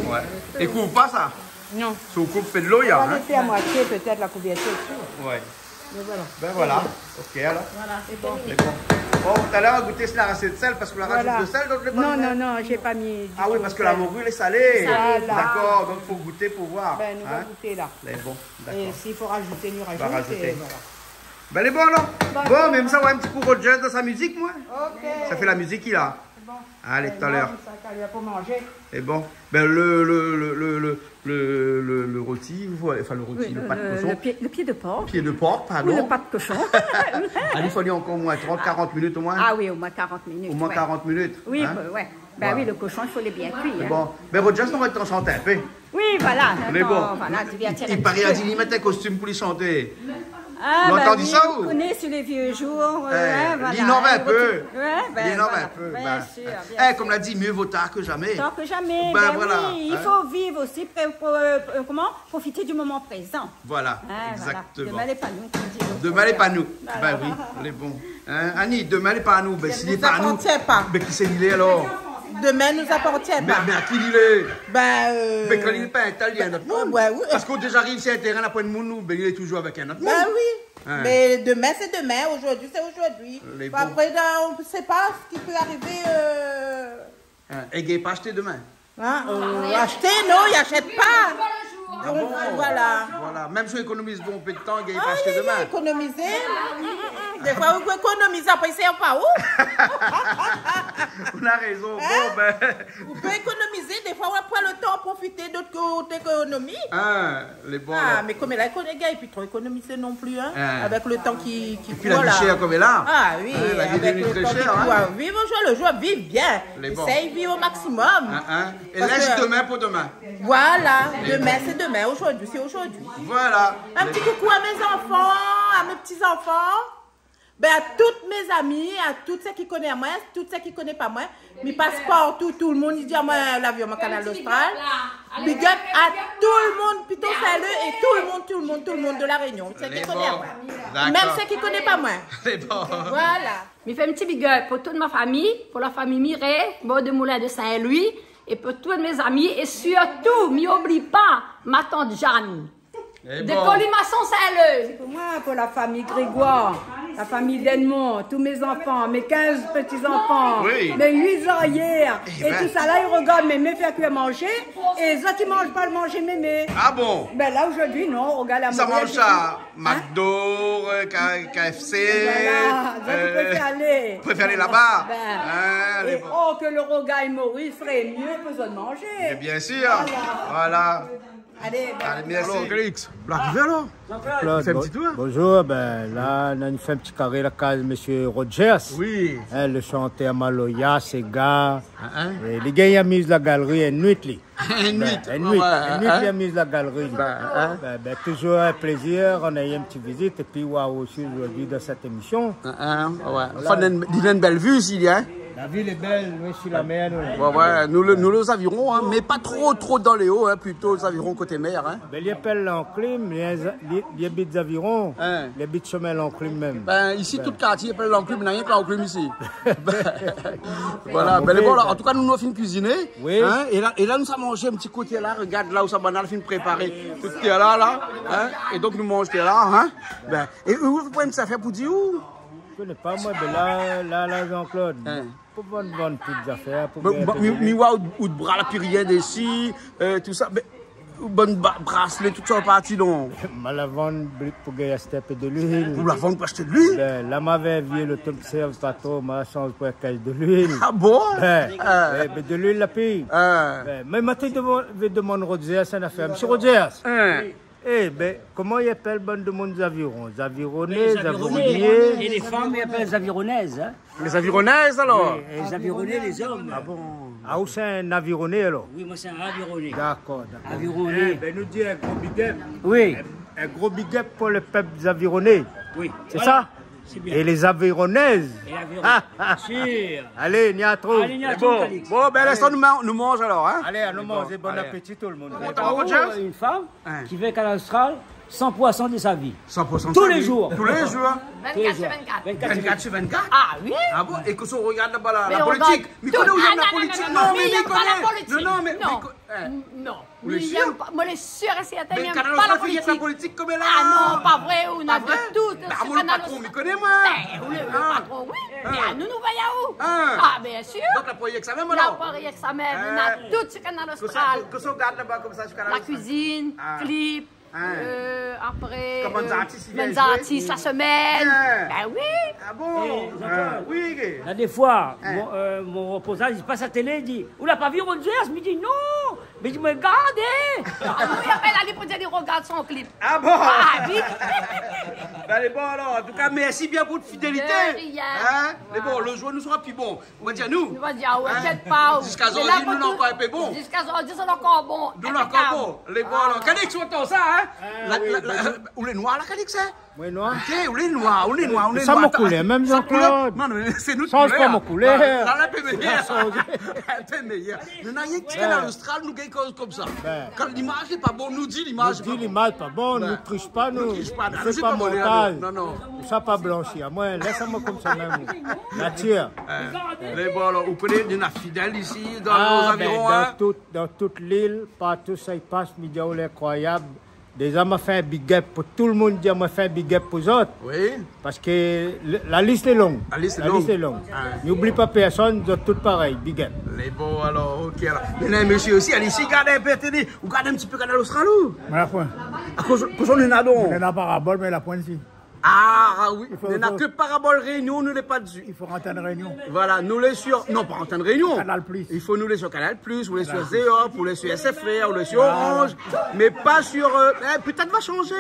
Speaker 1: Ouais. Et couvre pas ça?
Speaker 7: Non.
Speaker 1: Si on coupe, fait de l'eau, il y a.
Speaker 7: On va laisser à moitié peut-être la couverture dessus.
Speaker 1: Ouais.
Speaker 7: Mais voilà.
Speaker 1: Ben voilà. Ok alors.
Speaker 7: Voilà, c'est bon.
Speaker 1: C'est bon. Bon, tout à l'heure, on va goûter la recette de sel parce que la rajoute de sel, donc le
Speaker 7: Non, j'ai pas mis.
Speaker 1: Ah oui, parce que la morue, elle est salée.
Speaker 7: Voilà.
Speaker 1: D'accord, donc il faut goûter pour voir.
Speaker 7: Ben, nous allons goûter là.
Speaker 1: Mais bon, d'accord.
Speaker 7: Et s'il faut rajouter, nous rajoutons.
Speaker 1: Rajouter.
Speaker 7: Voilà.
Speaker 1: Ben, elle est bonne, non? Bon, même ça, ouais, un petit coup Rogers dans sa musique, moi.
Speaker 7: Ok.
Speaker 1: Ça fait la musique qu'il a.
Speaker 7: C'est bon.
Speaker 1: Allez, tout à l'heure.
Speaker 7: Ça pour manger.
Speaker 1: Et bon, ben le rôti, enfin le rôti, le pas de cochon.
Speaker 4: Le pied de porc.
Speaker 1: Pied de porc, pardon.
Speaker 4: Ou le pas de cochon.
Speaker 1: Il faut encore au moins 30-40 minutes au moins.
Speaker 4: Ah oui, au moins 40 minutes.
Speaker 1: Au moins 40 minutes.
Speaker 4: Oui,
Speaker 1: hein?
Speaker 4: ouais. Ben oui, le cochon, il faut les bien cuire. Hein.
Speaker 1: Bon, ben Rogers, on va t'en chanter un peu.
Speaker 4: Oui, voilà.
Speaker 1: Mais bon,
Speaker 4: voilà,
Speaker 1: il paraît à dire, il mettait un costume pour les chanter.
Speaker 4: Ah,
Speaker 1: vous
Speaker 4: ben
Speaker 1: entendez
Speaker 4: oui,
Speaker 1: ça ou?
Speaker 4: vous connaissez sur les vieux jours.
Speaker 1: Voilà. Il innove un peu.
Speaker 4: Il
Speaker 1: innove un peu.
Speaker 4: Bien sûr.
Speaker 1: Comme l'a dit, mieux vaut tard que jamais.
Speaker 4: Tard que jamais.
Speaker 1: Ben,
Speaker 4: Ben
Speaker 1: voilà.
Speaker 4: oui, il faut vivre aussi, profiter du moment présent.
Speaker 1: Voilà,
Speaker 4: Voilà.
Speaker 1: exactement.
Speaker 4: Demain n'est pas nous, comme dit l'autre.
Speaker 1: Demain n'est pas nous.
Speaker 4: Voilà.
Speaker 1: Ben oui, on est bon. Hein, Annie, demain n'est pas à nous. Ben s'il n'est pas à nous,
Speaker 9: pas.
Speaker 1: ben qui c'est qu'il est alors?
Speaker 9: Demain nous appartient pas.
Speaker 1: Mais à qui il est?
Speaker 9: Ben
Speaker 1: quand il n'est pas italien, notre monde.
Speaker 9: Ouais, oui.
Speaker 1: Parce qu'on déjà arrive sur un terrain après de nous, ben il est toujours avec un autre monde.
Speaker 9: Ben oui.
Speaker 1: Hein.
Speaker 9: Mais demain c'est demain, aujourd'hui c'est aujourd'hui.
Speaker 1: Les
Speaker 9: Après on ne sait pas ce qui peut arriver.
Speaker 1: Et il n'est pas acheté demain.
Speaker 9: Hein, acheter, non, il n'achète pas.
Speaker 1: Ah bon?
Speaker 9: Voilà.
Speaker 1: Voilà. Même si on économise bon peu de temps, il n'est pas acheté demain.
Speaker 9: Économiser. Des fois, vous économisez, après, c'est pas où?
Speaker 1: On a raison.
Speaker 9: Hein?
Speaker 1: Bon, ben.
Speaker 9: Vous pouvez économiser, des fois, on prend le temps, profiter d'autres côtés économie.
Speaker 1: Ah, les bons.
Speaker 9: Ah, mais comme elle a les gars, et puis trop économiser non plus, hein, avec le temps qui
Speaker 1: court. Et puis la vie chère comme elle a.
Speaker 9: Ah oui,
Speaker 1: la vie
Speaker 9: avec le
Speaker 1: très
Speaker 9: temps
Speaker 1: chère.
Speaker 9: qui court. Vivre le jour, vive bien. Essaye de vivre au maximum.
Speaker 1: Et laisse demain pour demain.
Speaker 9: Voilà, demain c'est demain, aujourd'hui c'est aujourd'hui.
Speaker 1: Voilà.
Speaker 9: Un petit coucou à mes enfants, à mes petits-enfants. Ben, à toutes mes amies, à toutes ceux qui connaissent moi, toutes ceux qui ne connaissent pas moi, mes passeports, tout le monde, il dit à moi l'avion, mon canal d'Austral. Big up à tout le monde, plutôt salut, et tout le monde de la Réunion. Ceux qui connaissent moi. Même ceux qui ne connaissent pas moi. Voilà.
Speaker 4: Je fais un petit big up pour toute ma famille, pour la famille Mireille, de Moulin de Saint-Louis, et pour tous mes amis, et surtout, n'oublie pas ma tante Jeanne. De Colimaçon Saint-Leu.
Speaker 7: Pour moi, pour la famille Grégoire, la famille d'Edmond, tous mes enfants, mes 15 petits-enfants, mes 8 arrières, et tout ça là, ils regardent mémé faire que manger, et les autres ils mangent pas le manger mémé.
Speaker 1: Ah bon?
Speaker 7: Ben là aujourd'hui, non, on regarde la
Speaker 1: ça mange ça, McDo, KFC.
Speaker 7: Voilà, je
Speaker 1: préfère aller là-bas.
Speaker 7: Et oh, que le rogaille Maurice ferait mieux besoin de manger.
Speaker 1: Et bien sûr, voilà.
Speaker 7: Allez,
Speaker 1: merci. Alors, Félix, vous arrivez alors?
Speaker 10: Fais un petit tour. Bonjour, ben là, on a fait un petit carré à la case de M. Rogers.
Speaker 1: Oui.
Speaker 10: Le chanteur Maloya, Sega. Les gars, ils ont mis la galerie une nuit. Une nuit, ils ont mis la galerie. Toujours un plaisir, on a eu une petite visite et puis waouh aussi aujourd'hui dans cette émission.
Speaker 1: Ouais. Enfin, il y a une belle vue ici, hein?
Speaker 10: La ville est belle, nous sur la mer.
Speaker 1: Nous les avirons, hein, mais pas trop dans les hauts, hein, plutôt les avirons côté mer. Hein.
Speaker 10: Ben, il y a pas l'enclume, il y a des avirons, les bits chemin l'enclume même.
Speaker 1: Ben, ici, tout le quartier, il y a pas l'enclume, il n'y a rien que l'enclume ici. Voilà, ben, bon, en tout cas, nous avons fini de cuisiner. Oui. Hein, et là, nous avons mangé un petit côté là, regarde là où ça banal, fini de préparer. Tout ce qui est là, hein, et donc nous mangeons là. Hein. Ben, et vous pouvez ça faire pour dire où?
Speaker 10: Je ne connais pas, moi, mais là, Jean-Claude. Pour vendre toutes les affaires.
Speaker 1: Ou de bras la pirienne ici, tout ça. Bonne bracelet, tout ça en partie, non?
Speaker 10: Je la vendre pour gagner un peu de l'huile.
Speaker 1: Vous la vendre pour acheter de l'huile?
Speaker 10: Là, m'avait vu le top serve pas trop, ma chance pour acheter de l'huile.
Speaker 1: Ah bon?
Speaker 10: De l'huile, la paye. Mais maintenant, je demande Rogers, c'est une affaire. Monsieur Rogers. Eh ben, comment ils appellent bande de monde avirons? Les avironnais, les avironiers.
Speaker 2: Et les femmes, ils appellent les avironnaises. Hein?
Speaker 1: Les avironnaises alors?
Speaker 2: Oui, les avironnais, les hommes.
Speaker 10: Ah bon? Ah, où c'est un avironné alors?
Speaker 2: Oui, moi c'est un avironné.
Speaker 10: D'accord.
Speaker 2: Avironné.
Speaker 10: Eh ben, nous dit un gros big up.
Speaker 2: Oui.
Speaker 10: Un gros big up pour le peuple des avironnais.
Speaker 2: Oui.
Speaker 10: C'est ça?
Speaker 2: Bien.
Speaker 10: Et les avironnaises.
Speaker 2: Sûr.
Speaker 10: Allez, il y a trop.
Speaker 1: Bon, ben laissons nous mange alors. Hein?
Speaker 10: Allez, nous manger. Bon appétit tout le monde.
Speaker 2: Une femme qui fait qu'à l'Austral 100% de sa vie.
Speaker 1: 100%
Speaker 2: tous les jours.
Speaker 1: Tous les jours.
Speaker 4: 24 sur 24.
Speaker 1: 24 sur 24?
Speaker 4: Ah oui?
Speaker 1: Ah bon? Et que si on regarde là-bas la politique, mais connaît où il y a la politique? Non, mais il connaît. Non, mais.
Speaker 4: Non.
Speaker 1: Vous les sûr?
Speaker 4: Moi, les sûr et certain,
Speaker 1: mais
Speaker 4: il n'aime pas la politique.
Speaker 1: La politique comme elle a.
Speaker 4: Ah non, pas vrai, on a de tout.
Speaker 1: Bah, le patron, il connaît moi.
Speaker 4: Le patron, oui. Mais à nous voyons où? Ah, bien sûr.
Speaker 1: Donc la politique, ça même alors?
Speaker 4: La politique, ça même. On a tout sur Canal Austral.
Speaker 1: Que si on regarde là-bas comme ça sur Canal Austral?
Speaker 4: La cuisine, clip. Après,
Speaker 1: Menzati,
Speaker 4: sa semaine. Ben oui.
Speaker 1: Ah bon? Oui.
Speaker 2: Là, des fois, mon reposant, il passe à la télé, il dit, vous l'avez pas vu Rogers? Il me dit non. Mais il me regarde.
Speaker 4: Il appelle aller pour dire, il regarde son clip.
Speaker 1: Ah bon?
Speaker 4: Ah oui.
Speaker 1: Ben bon alors, en tout cas, merci bien pour votre fidélité. Mais bon, le jour nous sera plus bon. On va dire nous.
Speaker 4: On va dire, ouais, peut-être pas.
Speaker 1: Jusqu'à aujourd'hui, nous n'avons encore un peu bon.
Speaker 4: Jusqu'à aujourd'hui, c'est encore bon.
Speaker 1: Nous encore bon. Les bons alors. Calix, tu entends ça, hein? Ou les noirs, là, Calix, hein?
Speaker 10: Oui, noir.
Speaker 1: Ok, ou les noirs.
Speaker 10: Ça m'a coulé, même Jean-Claude.
Speaker 1: Non, mais c'est nous qui
Speaker 10: change pas mon couleur.
Speaker 1: Là, un peu meilleur. Nous n'avons rien qui à l'Austral, nous gagnons comme ça. Quand l'image n'est pas bonne, nous dit l'image.
Speaker 10: Nous dit l'image n'est pas bonne, nous ne triche pas, nous. Ne fais pas montage.
Speaker 1: Non.
Speaker 10: Ça pas blanchi. Moi, laisse-moi comme ça même. Nature.
Speaker 1: Les bons, alors, vous connaissez des fidèles ici, dans nos environs,
Speaker 10: dans toute l'île, partout ça y passe, Média incroyable. Déjà, m'a fait un big up pour tout le monde, m'a fait un big up pour les autres.
Speaker 1: Oui.
Speaker 10: Parce que la liste est longue.
Speaker 1: La liste est longue.
Speaker 10: N'oublie pas personne, vous êtes tous pareils, big up.
Speaker 1: Les bons, alors, ok. Alors. Mais monsieur aussi, allez ici, regardez un peu, vous regardez un petit peu Canal Austral.
Speaker 10: La pointe.
Speaker 1: À cause on est là, donc.
Speaker 10: On est là parabole, mais la pointe ici.
Speaker 1: Ah oui, il n'y a que Parabole Réunion, nous n'est pas dessus.
Speaker 10: Il faut rentrer en Réunion.
Speaker 1: Voilà, nous les sur... Non, pas rentrer en Réunion.
Speaker 10: Canal Plus.
Speaker 1: Il faut nous les sur Canal Plus, ou les sur Zéop, ou les sur SFR, ou les sur Orange. Mais pas sur... peut-être va changer.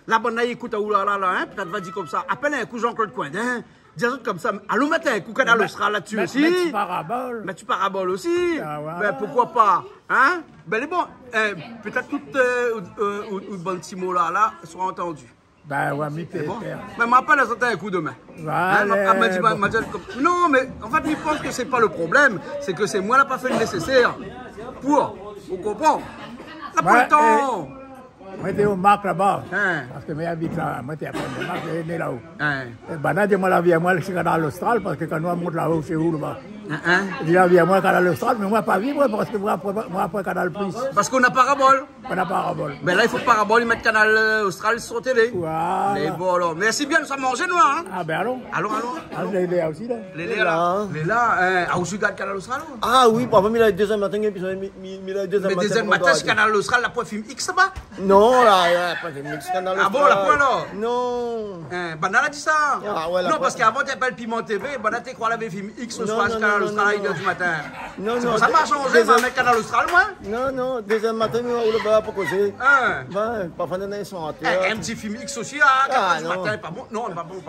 Speaker 1: La bonne écoute, hein, peut-être va dire comme ça. Appelle un coup Jean-Claude Coindin. Dis un truc comme ça. Allons mettre un coup Canal Austral là-dessus aussi.
Speaker 10: Mais tu paraboles.
Speaker 1: Mais tu paraboles aussi.
Speaker 10: Voilà.
Speaker 1: Ben pourquoi pas. Hein? Ben les bons, peut-être toutes les bonnes petits mots là seront entendus.
Speaker 10: Ben ouais, mais
Speaker 1: bon. Mais m'appelle à certains coups demain. Non, mais en fait, je pense que c'est pas le problème. C'est que c'est moi qui n'ai pas fait le nécessaire pour. Vous comprenez? Là, pour le temps.
Speaker 10: Moi, j'étais au Marc là-bas. Parce que moi, j'habite là. Moi, j'étais à Marc, j'étais né là-haut. Et ben, moi, la vie à moi, je suis dans l'Austral, parce que quand on monte là-haut, c'est où là-bas? Je dis la vie à moi, Canal Austral, mais moi, pas vivre, parce que moi, après Canal Plus.
Speaker 1: Parce qu'on a parabole.
Speaker 10: On a parabole.
Speaker 1: Mais là, il faut parabole, ils mettent Canal Austral sur télé.
Speaker 10: Voilà.
Speaker 1: Mais bon, alors, merci bien, nous sommes mangés, nous, hein?
Speaker 10: Ah, ben, allons.
Speaker 1: Allons.
Speaker 10: Ah, les là aussi, là.
Speaker 1: Les là. Ah, où tu regardes Canal Austral?
Speaker 5: Ah, oui, papa, mais il a le deuxième matin, puis il a le deuxième matin.
Speaker 1: Mais deuxième matin, c'est Canal Austral, la pointe film X, là-bas?
Speaker 5: Non, là, pas de mix Canal Austral.
Speaker 1: Ah bon, la pointe, alors?
Speaker 5: Non.
Speaker 1: Banana a dit ça?
Speaker 5: Non,
Speaker 1: parce qu'avant, tu appelles Piment TV, Banana, tu crois la film X au soir, Canal Austral, à 1h du matin.
Speaker 5: Non.
Speaker 1: Ça m'a changé, ma mec Canal Austral, moi?
Speaker 5: Non, deuxième matin, on va pour causer. Parfois, on a son
Speaker 1: un petit film X aussi, à 4h du matin, pas bon? Non, pas bon.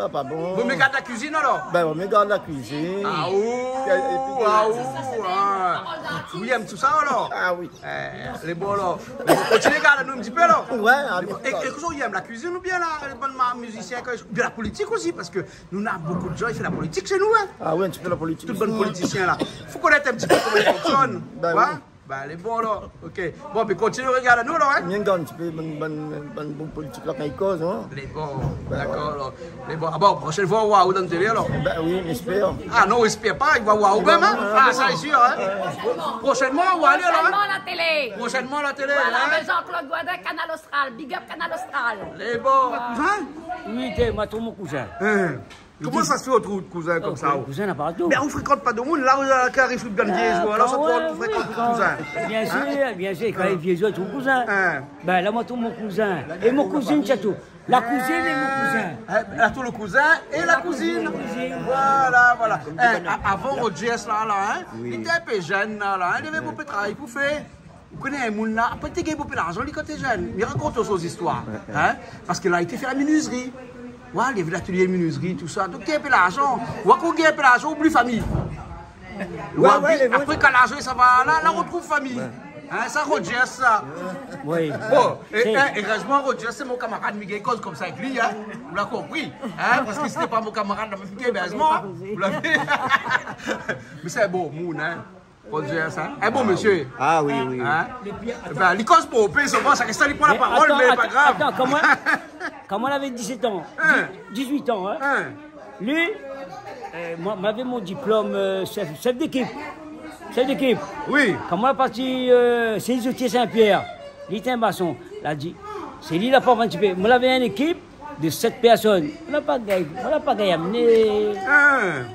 Speaker 5: Pas bon.
Speaker 1: Vous me gardez la cuisine, alors?
Speaker 5: Ben, on me garde la cuisine.
Speaker 1: Ah, Vous aimez tout ça alors?
Speaker 5: Ah oui.
Speaker 1: Les bons alors. Continuez à regarder nous un petit peu alors.
Speaker 5: Ouais,
Speaker 1: et que vous aimez la cuisine ou bien les bons musiciens, bien la politique aussi, parce que nous avons beaucoup de gens qui font la politique chez nous. Hein?
Speaker 5: Ah oui, un petit peu la politique.
Speaker 1: Tout le bon politicien là. Il faut connaître un petit peu comment ils fonctionnent.
Speaker 5: Ben
Speaker 1: ouais? Ben, les bons là. Ok. Bon, mais continuez à regarder nous alors. Hein?
Speaker 5: Bien un petit peu bonne politique là, quand cause. Hein?
Speaker 1: Les bons, d'accord alors. Les bons. Ah bon, prochaine fois, waouh dans la télé alors?
Speaker 5: Ben oui, j'espère.
Speaker 1: Ah non, on espère pas, il va waouh même. Hein? Ah, ça est sûr. Hein? Prochainement, on va aller alors.
Speaker 11: Prochainement à la télé.
Speaker 1: Prochainement à la télé.
Speaker 11: Voilà,
Speaker 1: hein?
Speaker 11: avec Jean-Claude Guadin, Canal Austral. Big up Canal Austral.
Speaker 1: Les bons. Cousin?
Speaker 2: Oui, t'es mon cousin.
Speaker 1: Comment ça se fait au trou de cousin comme ça?
Speaker 2: Cousin n'a pas de
Speaker 1: Mais on ne fréquente pas de monde, là où il y a un carré de Gandier, alors ça on fréquente le cousin.
Speaker 2: Bien sûr, quand les vieux jouent, ton cousin. Ben là, moi, tout mon cousin. Et mon cousine, château. La cousine et mon cousin.
Speaker 1: Là, tout le cousin et la cousine. Voilà, voilà. Avant, au GS là, il était un peu jeune, là, il avait beaucoup de travail pour faire. Vous connaissez un monde là, après, il a beaucoup d'argent quand il est jeune. Il raconte aussi histoires. Parce qu'il a été faire la menuiserie. Ouais, il y avait l'atelier de menuiserie, tout ça. Donc, il y a un peu d'argent. Ou quand il y a un peu d'argent, oublie famille. Après, quand l'argent, ça va là, on retrouve famille. Hein, ça, Roger, ça.
Speaker 2: Oui.
Speaker 1: Bon, et heureusement, Roger, c'est mon camarade Miguel cause comme ça avec lui. Hein. Vous l'avez compris. Hein, parce que ce n'était pas mon camarade, heureusement. Vous l'avez. Mais c'est un beau monde, hein. Roger, ça. Un bon monsieur.
Speaker 5: Ah oui, oui.
Speaker 1: Hein? Ben, il cause pour payer souvent, ça reste à lui prendre la parole, mais pas grave.
Speaker 2: Attends, comme on avait 17 ans, 18 ans, hein, lui, moi, j'avais mon diplôme chef d'équipe. Chef d'équipe.
Speaker 1: Oui.
Speaker 2: Quand on est parti, c'est Isotier Saint-Pierre, il était un maçon. Il a dit, c'est lui, il a pas participé. Moi, j'avais une équipe de 7 personnes. On n'a pas gagné.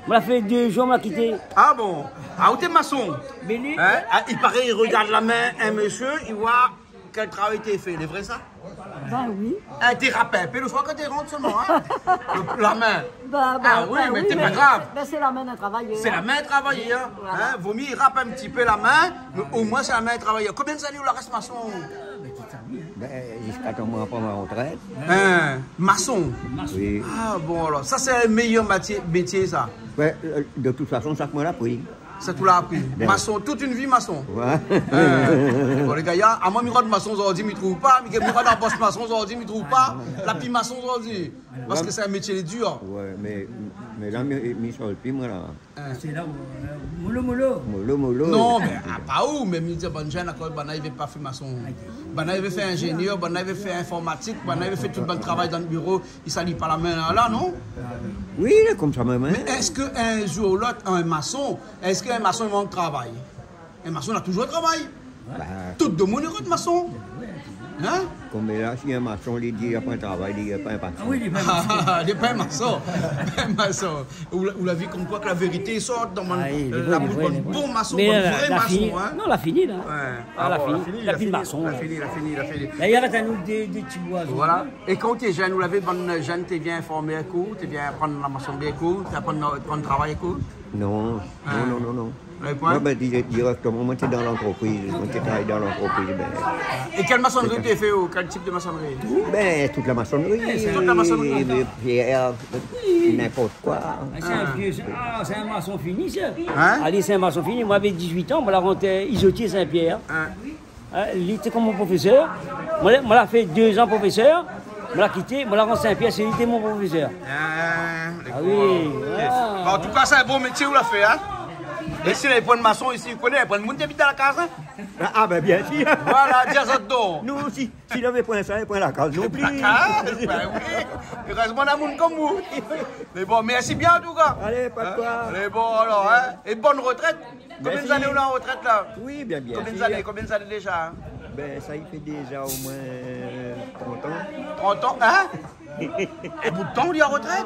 Speaker 2: On a fait 2 jours, on a quitté.
Speaker 1: Ah bon? Ah, où t'es maçon?
Speaker 2: Mais lui,
Speaker 1: il paraît, il regarde la main, un monsieur, il voit quel travail t'es fait. C'est vrai ça?
Speaker 12: Ben oui.
Speaker 1: T'es rappelé, puis le soir quand t'es rentre seulement, hein? La main.
Speaker 12: Ah
Speaker 1: oui, mais t'es pas grave.
Speaker 12: Ben c'est la main d'un travailleur.
Speaker 1: C'est la main de travailleur. Hein? Vaut mieux, il rappe un petit peu la main, mais au moins c'est la main de travailleur. Combien d'années où la reste maçon?
Speaker 13: Ben, jusqu'à ton moment pour ma retraite.
Speaker 1: Maçon?
Speaker 13: Oui.
Speaker 1: Ah bon, alors, ça c'est le meilleur métier, ça?
Speaker 13: Ben, de toute façon, chaque mois l'a pris.
Speaker 1: Ça tout l'a appris. Maçon, toute une vie maçon.
Speaker 13: Ouais.
Speaker 1: Bon, les gars, à moi, je rentre maçon aujourd'hui, je ne trouve pas. Je rentre dans la poste maçon aujourd'hui, je ne trouve pas. La pile maçon aujourd'hui. Parce que c'est un métier dur.
Speaker 13: Ouais, mais là, je suis plus, moi, là.
Speaker 2: c'est là où. Molo.
Speaker 1: Non, mais pas où. Mais je dis, bonne jeune, il n'avait pas fait maçon. Il avait fait ingénieur, il avait fait informatique, il avait fait tout le bon travail dans le bureau. Il ne s'allie pas la main là, non?
Speaker 13: Oui, comme ça, même.
Speaker 1: Mais est-ce qu'un jour ou l'autre, un maçon, est-ce qu'un maçon il manque de travail? Un maçon a toujours travail. Tout le monde est maçon. Hein?
Speaker 13: Comme là, si un maçon, il dit qu'il n'y a pas de travail, il n'y a pas un maçon.
Speaker 2: Oui, il n'est pas un maçon.
Speaker 1: Il n'est pas un maçon. Vous l'avez vu comme quoi que la vérité sort dans la bouche d'un bon maçon, un vrai maçon.
Speaker 2: Non, elle a fini là. Elle a fini. La fille maçon.
Speaker 1: Elle a fini.
Speaker 2: D'ailleurs, il y a nous des petits boisons.
Speaker 1: Voilà. Et quand tu es jeune, vous l'avez bonne jeune, tu viens former un coup, tu viens apprendre la maçonnerie un coup, tu apprends le travail un coup?
Speaker 13: Non. Moi, ben, directement, moi, tu es dans l'entreprise. Moi, tu travailles dans l'entreprise.
Speaker 1: Et quelle maçonnerie tu as fait ou quel type de maçonnerie?
Speaker 13: Ben, toute la maçonnerie.
Speaker 1: Toute la maçonnerie.
Speaker 13: Pierre, n'importe quoi.
Speaker 2: C'est un maçon fini, ça. Allez, c'est un maçon fini. Moi, j'avais 18 ans, je l'ai rentré Isotier Saint-Pierre. Il était comme mon professeur. Moi, j'ai fait 2 ans professeur. Je l'ai quitté, je l'ai rentré Saint-Pierre, c'est lui qui était mon professeur. Oui.
Speaker 1: En tout cas, c'est un bon métier, vous l'avez fait, hein? Et si les points de maçon ici, vous connaissez, les points de monde qui habite dans la case, hein?
Speaker 13: Ah, ben bien sûr.
Speaker 1: Voilà, dis ça dedans.
Speaker 13: Nous aussi, s'il avait point ça, il point la case non plus.
Speaker 1: La case, ben oui. Il reste bon monde comme vous. Mais bon, merci bien en tout cas.
Speaker 13: Allez, pas de quoi.
Speaker 1: Allez, bon alors, hein? Et bonne retraite. Combien d'années vous êtes en retraite là?
Speaker 13: Oui, bien.
Speaker 1: Combien d'années déjà?
Speaker 13: Ben, ça y fait déjà au moins 30 ans.
Speaker 1: 30 ans, hein? Et bout de temps, il est en retraite?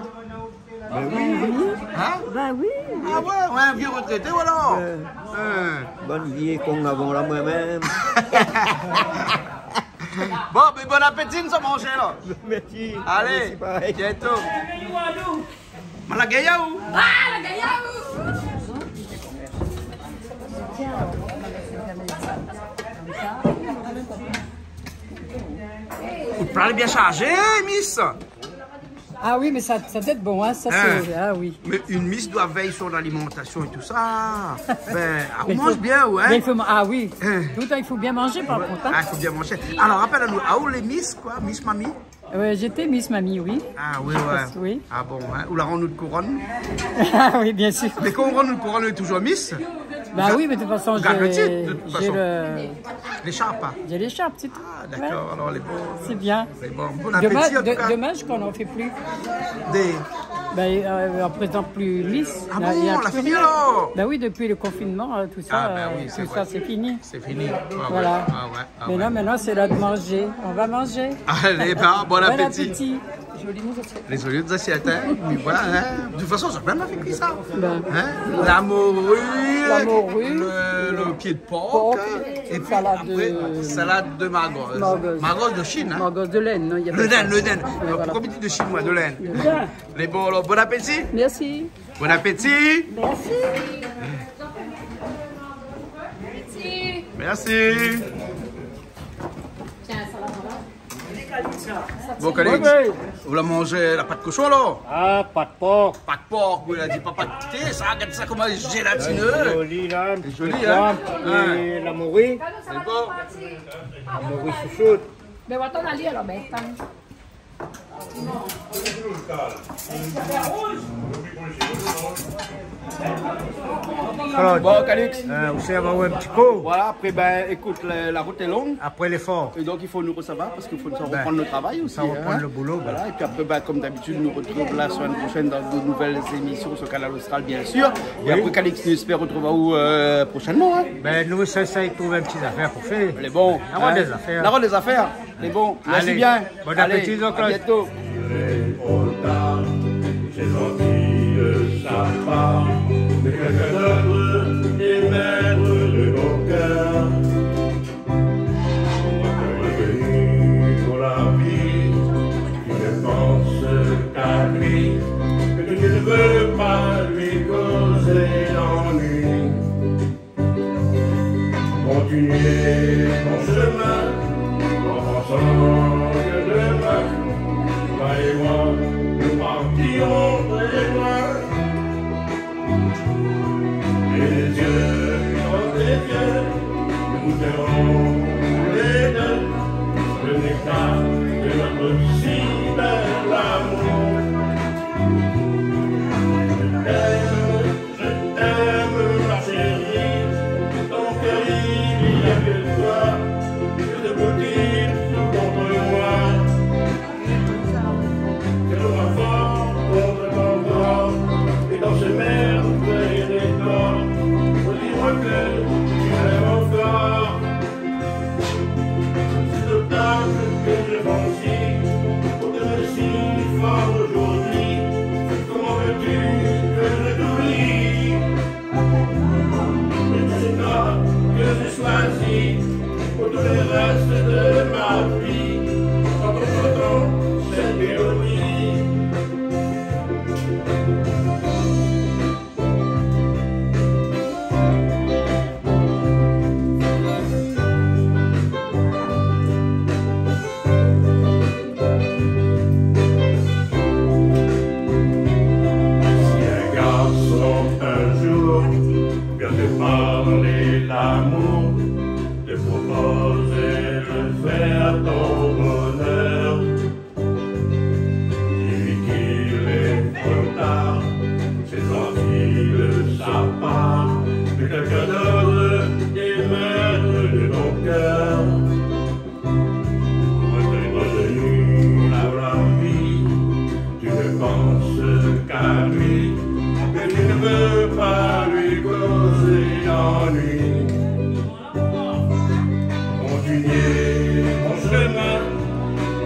Speaker 13: Ben oui.
Speaker 1: Hein?
Speaker 12: Ben oui.
Speaker 1: Ah ouais, un vieux retraité, voilà.
Speaker 13: Bonne vie qu'on a là moi-même.
Speaker 1: Bon, mais bon appétit, nous sommes mangés là.
Speaker 13: Merci.
Speaker 1: Allez, bientôt. La Gaïaou.
Speaker 11: Ah, la Gaïaou.
Speaker 1: Le plat est bien chargé, miss.
Speaker 6: Ah oui, mais ça doit être bon, hein, ça c'est... Ah oui.
Speaker 1: Mais une miss doit veiller sur l'alimentation et tout ça. Ben, on mange bien, ouais.
Speaker 6: Mais il faut, ah oui, tout le temps il faut bien manger par contre. Hein.
Speaker 1: Ah, il faut bien manger. Alors, rappelle-nous, à où les miss, quoi? Miss Mamie?
Speaker 6: Ouais, j'étais Miss Mamie, oui.
Speaker 1: Ah oui, ouais.
Speaker 6: Oui.
Speaker 1: Ah bon, hein. Ou la ronde de couronne?
Speaker 6: Ah oui, bien sûr.
Speaker 1: Mais quand on rend une couronne, on est toujours Miss?
Speaker 6: Bah oui, mais de toute façon, j'ai
Speaker 1: l'écharpe.
Speaker 6: J'ai l'écharpe, c'est tout.
Speaker 1: Ah d'accord, ouais. Alors les bons.
Speaker 6: C'est bien.
Speaker 1: Bon appétit,
Speaker 6: dommage qu'on n'en fait plus.
Speaker 1: Des...
Speaker 6: Ben, on ne présente plus Miss.
Speaker 1: Ah bon, on l'a fini alors?
Speaker 6: Ben oui, depuis le confinement, tout ça, c'est fini.
Speaker 1: C'est fini. Ah,
Speaker 6: voilà.
Speaker 1: Ouais. Ah, ouais. Ah,
Speaker 6: mais non, maintenant c'est l'heure de manger. On va manger.
Speaker 1: Allez, bah, bon appétit.
Speaker 6: Jolies assiettes.
Speaker 1: Les jolies assiettes, hein. Mais voilà, hein. De toute façon, j'ai même fait ça.
Speaker 6: Ben.
Speaker 1: Hein? La morue, le pied de porc, et puis salade de margosse. Margosse de Chine. Hein?
Speaker 6: Margosse de laine, non?
Speaker 1: Le laine. Pourquoi de chinois, de laine? Les bons, alors, bon appétit.
Speaker 6: Merci.
Speaker 1: Bon appétit. Merci.
Speaker 11: Tiens, ça va.
Speaker 1: Bon, Calix, vous voulez manger la pâte de cochon alors?
Speaker 14: Ah, pas de porc.
Speaker 1: Pas de porc, vous l'avez dit pas de thé, ça, regarde ça comment c'est gélatineux.
Speaker 14: Joli là,
Speaker 1: c'est joli, hein?
Speaker 14: Et la morue.
Speaker 1: C'est bon.
Speaker 14: La morue chouchoute.
Speaker 11: Mais on va t'en aller alors, ben.
Speaker 14: Alors,
Speaker 1: bon, Calix,
Speaker 14: vous avoir un petit coup.
Speaker 1: Voilà, après, ben, écoute, la route est longue.
Speaker 14: Après l'effort.
Speaker 1: Et donc, il faut nous recevoir parce qu'il faut reprendre le travail aussi.
Speaker 14: Ça reprendre le boulot.
Speaker 1: Voilà, et puis après, ben, comme d'habitude, nous retrouvons la semaine prochaine dans de nouvelles émissions sur Canal Austral, bien sûr. Et après, Calix, nous espère retrouver où prochainement. Hein?
Speaker 14: Ben, nous, ça, il trouve un petit affaire pour faire.
Speaker 1: Les bons.
Speaker 14: La route des affaires.
Speaker 1: La route des affaires. Les bons. Merci bien.
Speaker 14: Bon appétit, donc.
Speaker 1: À bientôt.
Speaker 8: C'est gentil, ça part, mais quelqu'un d'autre est maître de nos cœurs. On va revenir pour la vie, tu ne penses qu'à lui, que tu ne veux pas lui causer l'ennui. Continuez ton chemin, en pensant que demain, toi et moi, nous partirons très loin. Et les yeux dans tes yeux, nous goûterons les deux le nectar de notre si bel amour. Je t'aime, ma chérie, ton cœur il n'y a que toi, que de beauté tout contre moi. Et dans ce merveilleux décor, dis-moi que tu m'aimes encore. C'est total que je franchis pour te me si fort aujourd'hui. Comment veux-tu que je t'oublie? Mais c'est toi que j'ai choisi pour tout le reste de ma vie. En t'entendant cette mélodie. Parler l'amour, te proposer de faire ton bonheur. Dis-lui qu'il est trop tard, c'est gentil de sa part, que quelqu'un d'autre est maître de ton cœur. Retenu la vie, tu ne penses qu'à lui, que tu ne veux pas lui causer l'ennui. Continuez mon chemin,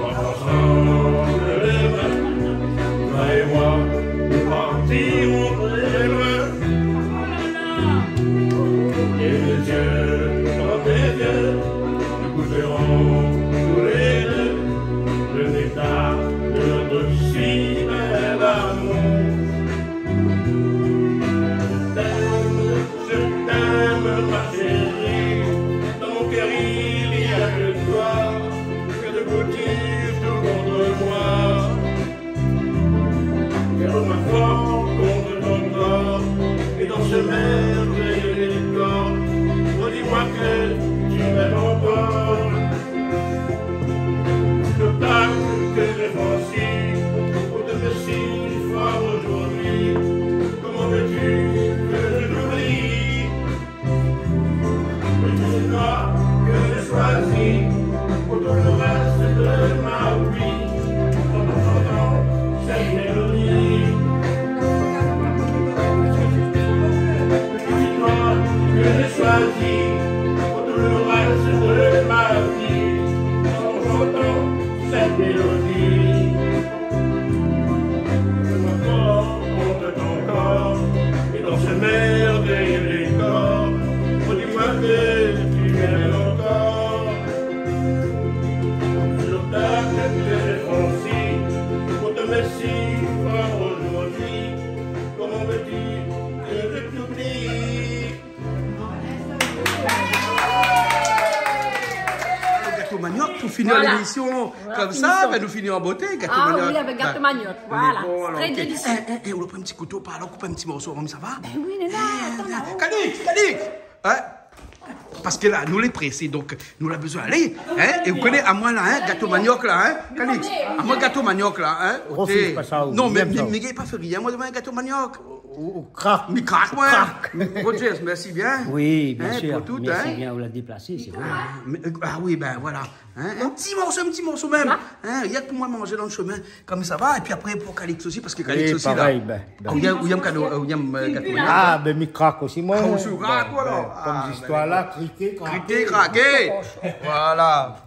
Speaker 8: en pensant que demain, toi et moi, nous partirons très loin. Et les yeux dans tes yeux, nous goûterons tous les deux le nectar de notre si bel amour. Je t'aime, ma chérie, dans mon cœur il y a que toi, que de beauté tout contre moi.
Speaker 1: manioc pour finir l'émission. Comme ça, nous finir en beauté. Gâteau manioc.
Speaker 11: Ah oui, avec gâteau manioc. Voilà. Très délicieux.
Speaker 1: On prend un petit couteau par là, on coupe un petit morceau, ça va?
Speaker 11: Ben oui, Néna.
Speaker 1: Calix! Parce que là, nous les pressés, donc nous avons besoin d'aller. Et vous connaissez, à moi là, gâteau manioc là, Calix. À moi, gâteau manioc là.
Speaker 14: Refuse pas ça.
Speaker 1: Non, mais il pas fait rien. Moi, je veux un gâteau manioc.
Speaker 14: Crac.
Speaker 1: Mais crac, moi. Roger, merci bien.
Speaker 2: Oui, bien sûr.
Speaker 1: Pour tout,
Speaker 2: merci bien, vous la déplacez, c'est vrai.
Speaker 1: Ah oui, ben voilà. Un petit morceau même. Il y a que pour moi manger dans le chemin. Comme ça va. Et puis après, pour Calix aussi, parce que Calix aussi,
Speaker 14: pareil,
Speaker 1: là. Où il y a un gâteau manioc.
Speaker 14: Ah, ben, mi crac aussi, moi.
Speaker 1: Ah, aussi, crac, voilà.
Speaker 14: Comme l'histoire là, criquer,
Speaker 1: craquer. Voilà.